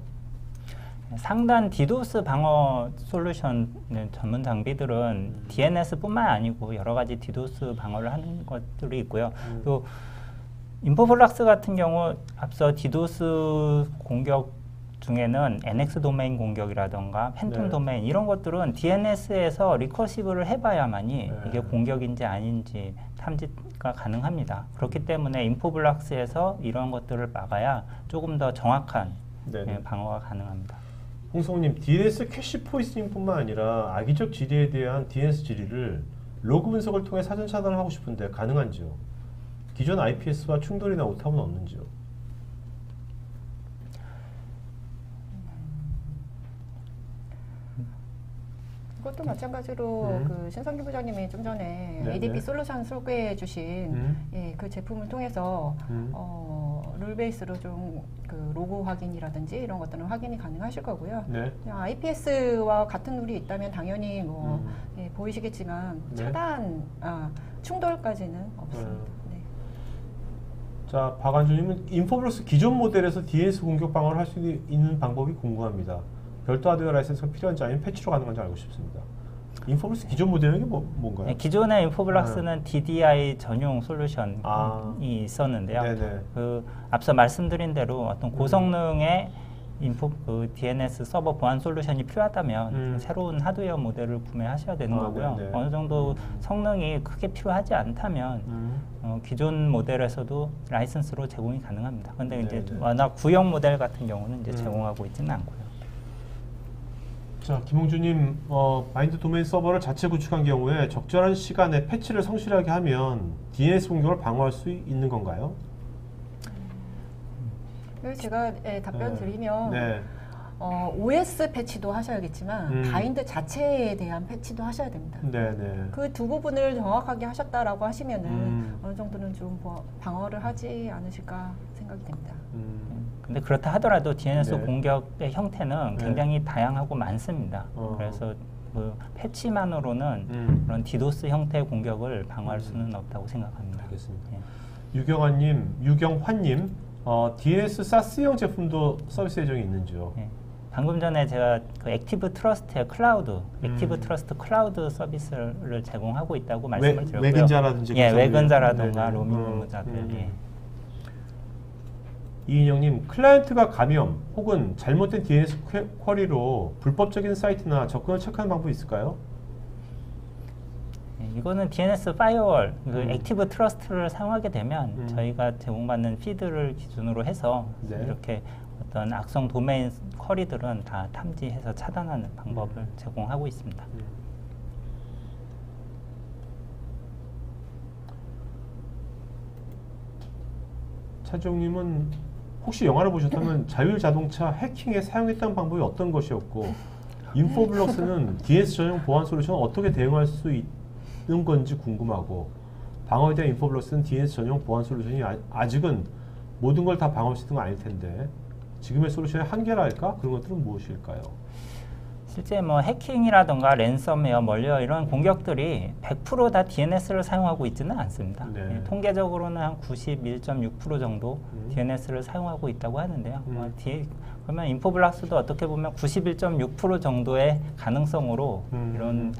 S3: 상단 디도스 방어 솔루션 전문 장비들은 DNS뿐만 아니고 여러 가지 디도스 방어를 하는 것들이 있고요. 또 인포블락스 같은 경우 앞서 디도스 공격 중에는 NX 도메인 공격이라던가 팬텀 도메인 이런 것들은 DNS에서 리커시브를 해봐야만이 이게 공격인지 아닌지 탐지가 가능합니다. 그렇기 때문에 인포블락스에서 이런 것들을 막아야 조금 더 정확한 방어가 가능합니다.
S1: 홍성우님, DNS 캐시 포이스닝뿐만 아니라 악의적 질의에 대한 DNS 질의를 로그 분석을 통해 사전 차단을 하고 싶은데 가능한지요? 기존 IPS와 충돌이나 오탑은 없는지요?
S2: 그것도 마찬가지로 그 신성기 부장님이 좀 전에 ADP 솔루션 소개해 주신 그 제품을 통해서 룰 베이스로 좀 그 로고 확인이라든지 이런 것들은 확인이 가능하실 거고요. IPS와 같은 룰이 있다면 당연히 뭐 보이시겠지만 차단, 충돌까지는 없습니다.
S1: 자, 박안주님은 인포블럭스 기존 모델에서 DNS 공격 방어를 할 수 있는 방법이 궁금합니다. 별도 하드웨어 라이센스가 필요한지 아니면 패치로 가능한지 알고 싶습니다. 인포블럭스 기존 모델은 뭔가요?
S3: 네, 기존의 인포블럭스는 DDI 전용 솔루션이 있었는데요. 그 앞서 말씀드린 대로 어떤 고성능의 DNS 서버 보안 솔루션이 필요하다면 새로운 하드웨어 모델을 구매하셔야 되는 거고요. 어느 정도 성능이 크게 필요하지 않다면 기존 모델에서도 라이선스로 제공이 가능합니다. 그런데 이제 워낙 구형 모델 같은 경우는 이제 제공하고 있지는 않고요.
S1: 자, 김홍주님, 바인드 도메인 서버를 자체 구축한 경우에 적절한 시간에 패치를 성실하게 하면 DNS 공격을 방어할 수 있는 건가요?
S2: 제가 답변 드리면 OS 패치도 하셔야겠지만 바인드 자체에 대한 패치도 하셔야 됩니다. 그 두 부분을 정확하게 하셨다라고 하시면은 어느 정도는 좀 방어를 하지 않으실까 생각이 됩니다.
S3: 근데 그렇다 하더라도 DNS 공격의 형태는 굉장히 다양하고 많습니다. 그래서 그 패치만으로는 그런 디도스 형태의 공격을 방어할 수는 없다고 생각합니다.
S1: 알겠습니다. 유경환님, DNS 사스형 제품도 서비스 예정이 있는지요?
S3: 방금 전에 제가 그 액티브 트러스트의 클라우드, 액티브 트러스트 클라우드 서비스를 제공하고 있다고 말씀을 드렸고요.
S1: 외근자라든지
S3: 외근자라든가 로밍 업무자들.
S1: 이인영님, 클라이언트가 감염 혹은 잘못된 DNS 쿼리로 불법적인 사이트나 접근을 체크하는 방법이 있을까요?
S3: 이거는 DNS 파이어월, 그 액티브 트러스트를 사용하게 되면 저희가 제공받는 피드를 기준으로 해서 이렇게 어떤 악성 도메인 쿼리들은 다 탐지해서 차단하는 방법을 제공하고 있습니다.
S1: 차종님은 혹시 영화를 보셨다면 자율자동차 해킹에 사용했던 방법이 어떤 것이었고 인포블럭스는 DNS 전용 보안 솔루션을 어떻게 대응할 수 있는 건지 궁금하고 방어에 대한 인포블럭스는 DNS 전용 보안 솔루션이 아직은 모든 걸 다 방어할 수 있는 건 아닐 텐데 지금의 솔루션의 한계랄까? 그런 것들은 무엇일까요?
S3: 실제 뭐 해킹이라던가 랜섬웨어, 멀리웨어 이런 공격들이 100% 다 DNS를 사용하고 있지는 않습니다. 네. 통계적으로는 한 91.6% 정도 DNS를 사용하고 있다고 하는데요. 그러면 인포블락스도 어떻게 보면 91.6% 정도의 가능성으로 이런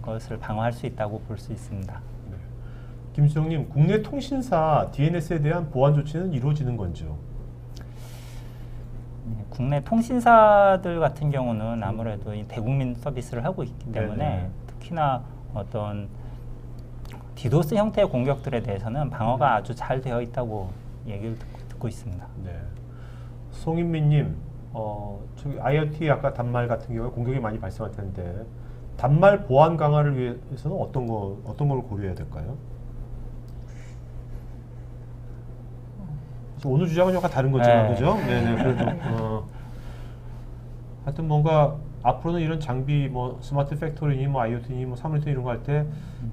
S3: 것을 방어할 수 있다고 볼 수 있습니다.
S1: 네. 김수정님, 국내 통신사 DNS에 대한 보안 조치는 이루어지는 건지요?
S3: 국내 통신사들 같은 경우는 아무래도 이 대국민 서비스를 하고 있기 때문에 특히나 어떤 디도스 형태의 공격들에 대해서는 방어가 아주 잘 되어 있다고 얘기를 듣고 있습니다.
S1: 네. 송인민님, 저기 IoT 아까 단말 같은 경우에 공격이 많이 발생할 텐데 단말 보안 강화를 위해서는 어떤 걸 고려해야 될까요? 오늘 주장은 약간 다른 거지만 그죠? 네네. 그래도 하여튼 뭔가 앞으로는 이런 장비 뭐 스마트 팩토리니 뭐 IoT니 뭐 사물인터넷 이런 거 할 때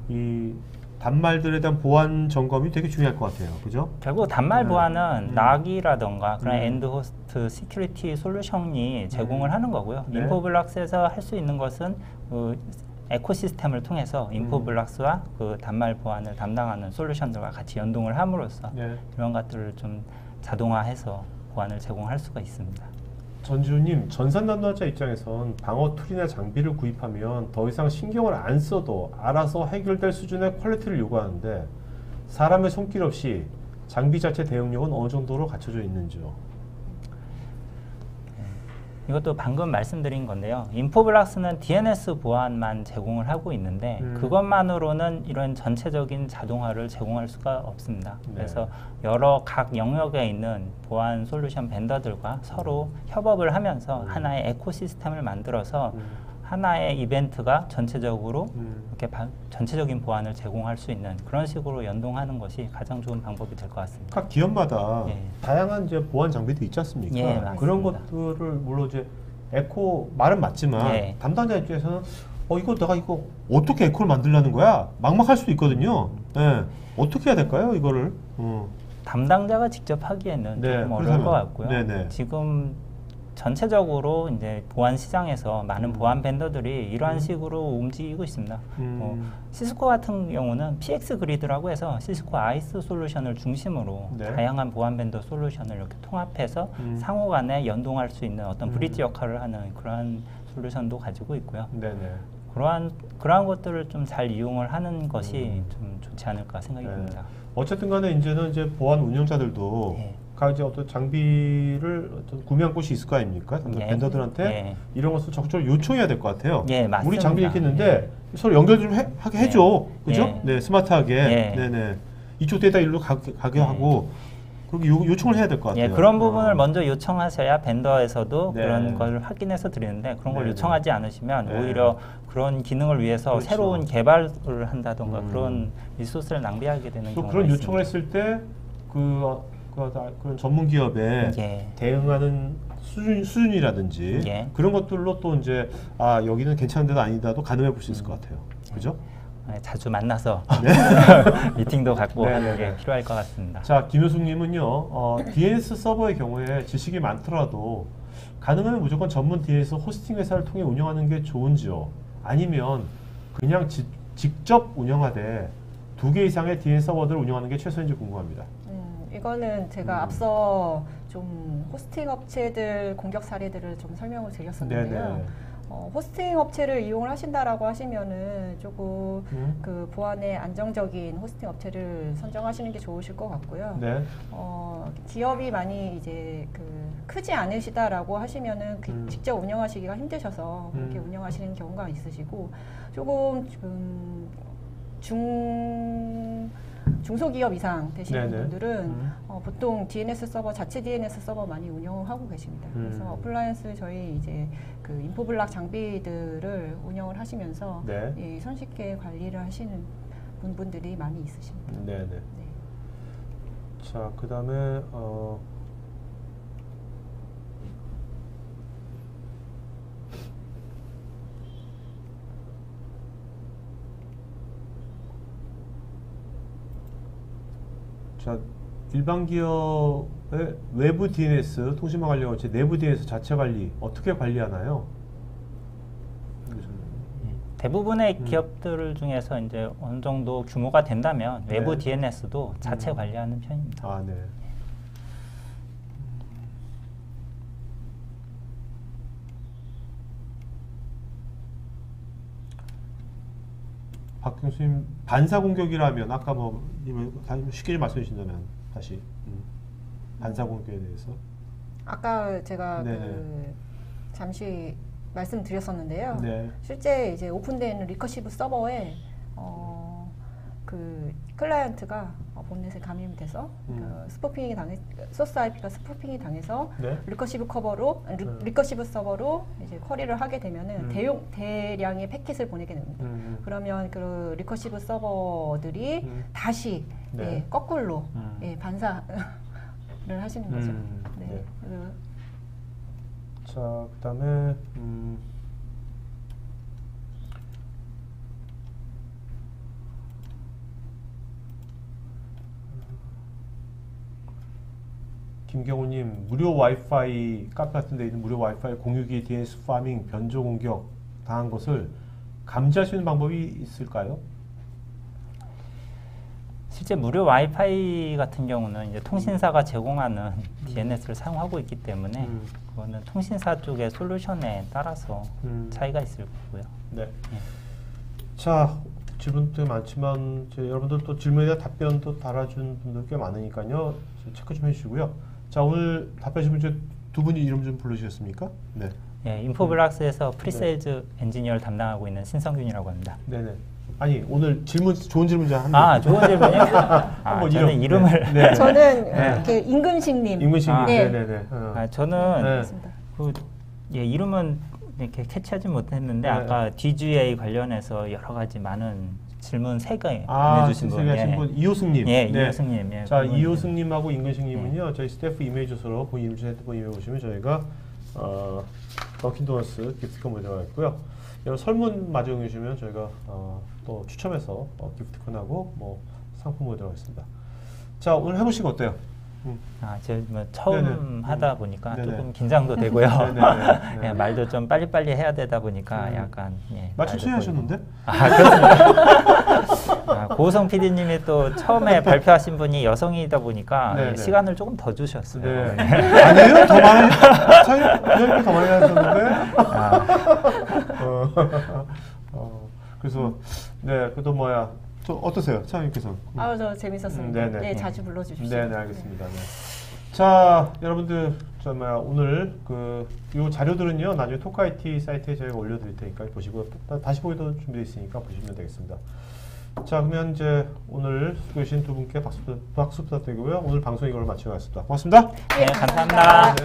S1: 이 단말들에 대한 보안 점검이 되게 중요할 것 같아요. 그죠?
S3: 결국 단말 보안은 락이라던가 그런 엔드 호스트 시큐리티 솔루션이 제공을 하는 거고요.
S1: 네.
S3: 인포블락스에서 할 수 있는 것은 에코시스템을 통해서 인포블락스와 그 단말 보안을 담당하는 솔루션들과 같이 연동을 함으로써 이런 것들을 좀 자동화해서 보안을 제공할 수가 있습니다.
S1: 전지훈님, 전산 담당자 입장에선 방어 툴이나 장비를 구입하면 더 이상 신경을 안 써도 알아서 해결될 수준의 퀄리티를 요구하는데 사람의 손길 없이 장비 자체 대응력은 어느 정도로 갖춰져 있는지요?
S3: 이것도 방금 말씀드린 건데요. 인포블락스는 DNS 보안만 제공을 하고 있는데 그것만으로는 이런 전체적인 자동화를 제공할 수가 없습니다. 그래서 여러 각 영역에 있는 보안 솔루션 벤더들과 서로 협업을 하면서 하나의 에코시스템을 만들어서 하나의 이벤트가 전체적으로 이렇게 전체적인 보안을 제공할 수 있는 그런 식으로 연동하는 것이 가장 좋은 방법이 될 것 같습니다.
S1: 각 기업마다 다양한 이제 보안 장비도 있지 않습니까? 그런 것들을 물론 이제 에코 말은 맞지만 담당자 입장에서는 이거 내가 이거 어떻게 에코를 만들려는 거야? 막막할 수도 있거든요. 어떻게 해야 될까요? 이거를
S3: 담당자가 직접 하기에는 좀 어려울 것 같고요. 지금 전체적으로 이제 보안 시장에서 많은 보안 벤더들이 이러한 식으로 움직이고 있습니다. 시스코 같은 경우는 PX 그리드라고 해서 시스코 아이스 솔루션을 중심으로 다양한 보안 벤더 솔루션을 이렇게 통합해서 상호 간에 연동할 수 있는 어떤 브릿지 역할을 하는 그러한 솔루션도 가지고 있고요. 그러한 것들을 좀 잘 이용을 하는 것이 좀 좋지 않을까 생각이 듭니다.
S1: 어쨌든 간에 이제는 이제 보안 운영자들도 이제 어떤 장비를 어떤 구매한 곳이 있을 거 아닙니까? 벤더들한테 이런 것을 적극적으로 요청해야 될 것 같아요. 우리 장비 이렇게 있는데 서로 연결 좀 하게 해줘. 그죠? 스마트하게. 이쪽 데이터 일로 가게 하고 그렇게 요청을 해야 될 것 같아요.
S3: 그런 부분을 먼저 요청하셔야 벤더에서도 그런 걸 확인해서 드리는데 그런 걸 요청하지 않으시면 오히려 그런 기능을 위해서 새로운 개발을 한다던가 그런 리소스를 낭비하게 되는 경우가
S1: 그런
S3: 있습니다.
S1: 요청을 했을 때 그런 전문 기업에 대응하는 수준이라든지 그런 것들로 또 이제 여기는 괜찮은 데도 아니다도 가늠해 볼 수 있을 것 같아요. 그죠?
S3: 자주 만나서 미팅도 갖고 하는 게 필요할 것 같습니다.
S1: 자, 김효숙님은요, DNS 서버의 경우에 지식이 많더라도 가능하면 무조건 전문 DNS 호스팅 회사를 통해 운영하는 게 좋은지요? 아니면 그냥 직접 운영하되 2개 이상의 DNS 서버들을 운영하는 게 최선인지 궁금합니다.
S2: 이거는 제가 앞서 좀 호스팅 업체들 공격 사례들을 좀 설명을 드렸었는데요. 호스팅 업체를 이용을 하신다라고 하시면은 조금 그 보안에 안정적인 호스팅 업체를 선정하시는 게 좋으실 것 같고요.
S1: 네.
S2: 기업이 많이 이제 그 크지 않으시다라고 하시면은 직접 운영하시기가 힘드셔서 그렇게 운영하시는 경우가 있으시고, 조금 중소기업 이상 되시는
S1: 네네.
S2: 분들은 보통 DNS 서버, 자체 DNS 서버 많이 운영하고 계십니다. 그래서 어플라이언스 저희 이제 그 인포블락 장비들을 운영을 하시면서
S1: 네.
S2: 예, 손쉽게 관리를 하시는 분들이 많이 있으십니다.
S1: 네네.
S2: 네.
S1: 자, 그 다음에 자, 일반 기업의 외부 DNS, 통신망 관리 업체 내부 DNS 자체 관리 어떻게 관리하나요?
S3: 대부분의 기업들 중에서 이제 어느 정도 규모가 된다면 외부 DNS도 자체 관리하는 편입니다.
S1: 아, 네. 박 교수님, 반사 공격이라면 아까 뭐 쉽게 좀 말씀해 주신다면 다시 반사 공격에 대해서.
S2: 아까 제가 그 잠시 말씀드렸었는데요.
S1: 네.
S2: 실제 이제 오픈되어 있는 리커시브 서버에 그 클라이언트가 본넷에 감염이 돼서 스푸핑이 소스 IP가 스푸핑이 당해서
S1: 네.
S2: 리커시브 서버로 이제 쿼리를 하게 되면은 대량의 패킷을 보내게 됩니다. 그러면 그 리커시브 서버들이 다시
S1: 네.
S2: 예, 거꾸로 예, 반사를 하시는 거죠. 네.
S1: 네. 자, 그다음에 김경호님, 무료 와이파이 카페 같은 데 있는 무료 와이파이 공유기 DNS 파밍 변조 공격 당한 것을 감지할 수 있는 방법이 있을까요?
S3: 실제 무료 와이파이 같은 경우는 이제 통신사가 제공하는 DNS를 사용하고 있기 때문에 그거는 통신사 쪽의 솔루션에 따라서 차이가 있을 거고요.
S1: 네.
S3: 예.
S1: 자, 질문도 많지만 여러분들 또 질문에 대한 답변도 달아준 분들 꽤 많으니까요. 체크 좀 해주시고요. 자, 오늘 답변하신 분 두 분이 이름 좀 불러주셨습니까? 네.
S3: 예, 인포블락스에서 프리세일즈 엔지니어를 담당하고 있는 신성균이라고 합니다.
S1: 네네. 아니, 오늘 좋은 질문 좀
S3: 아, 좋은 질문이요? 아, 저는 이름을.
S1: 네.
S2: 저는 이렇게 임금식님.
S1: 임금식님.
S2: 네.
S1: 네네네.
S3: 아, 저는
S2: 네.
S3: 예, 이름은 이렇게 캐치하지 못했는데 아까 DGA 관련해서 여러 가지 많은 질문 3개 보내주신 분.
S1: 분 이호승님.
S3: 예, 이호승님. 예,
S1: 자, 이호승님하고 임근식님은요, 저희 스태프 이메일 주소로 본인 이름, 핸드폰 이메일 오시면 저희가 던킨도너스 기프트콘 모델가 있고요. 여러 설문 마저 주시면 저희가 또 추첨해서 기프트콘하고 뭐 상품 모델가 있습니다. 자, 오늘 해보신 거 어때요?
S3: 아, 제가 뭐 처음 하다 보니까
S1: 네네.
S3: 조금 긴장도 되고요.
S1: 네네네.
S3: 예, 말도 좀 빨리빨리 해야 되다 보니까 약간
S1: 말 천천히 하셨는데?
S3: 아, 그렇습니다. 아, 고우성 PD님이 또 처음에 발표하신 분이 여성이다 보니까
S1: 네네.
S3: 시간을 조금 더 주셨어요.
S1: 네. 아니에요? 더 많이 그냥 더 많이 하셨는데? 그래서 네, 그래도 뭐야? 또 어떠세요, 차장님께서?
S2: 저 재밌었습니다.
S1: 네네.
S2: 네, 자주 불러주십시오.
S1: 네, 알겠습니다. 네. 자, 여러분들, 오늘 이 자료들은요, 나중에 토크IT 사이트에 저희가 올려드릴 테니까 보시고, 다시 보기도 준비되어 있으니까 보시면 되겠습니다. 자, 그러면 이제 오늘 수고해주신 두 분께 박수 부탁드리고요. 오늘 방송 이걸로 마치겠습니다. 고맙습니다.
S3: 네, 감사합니다.
S1: 네.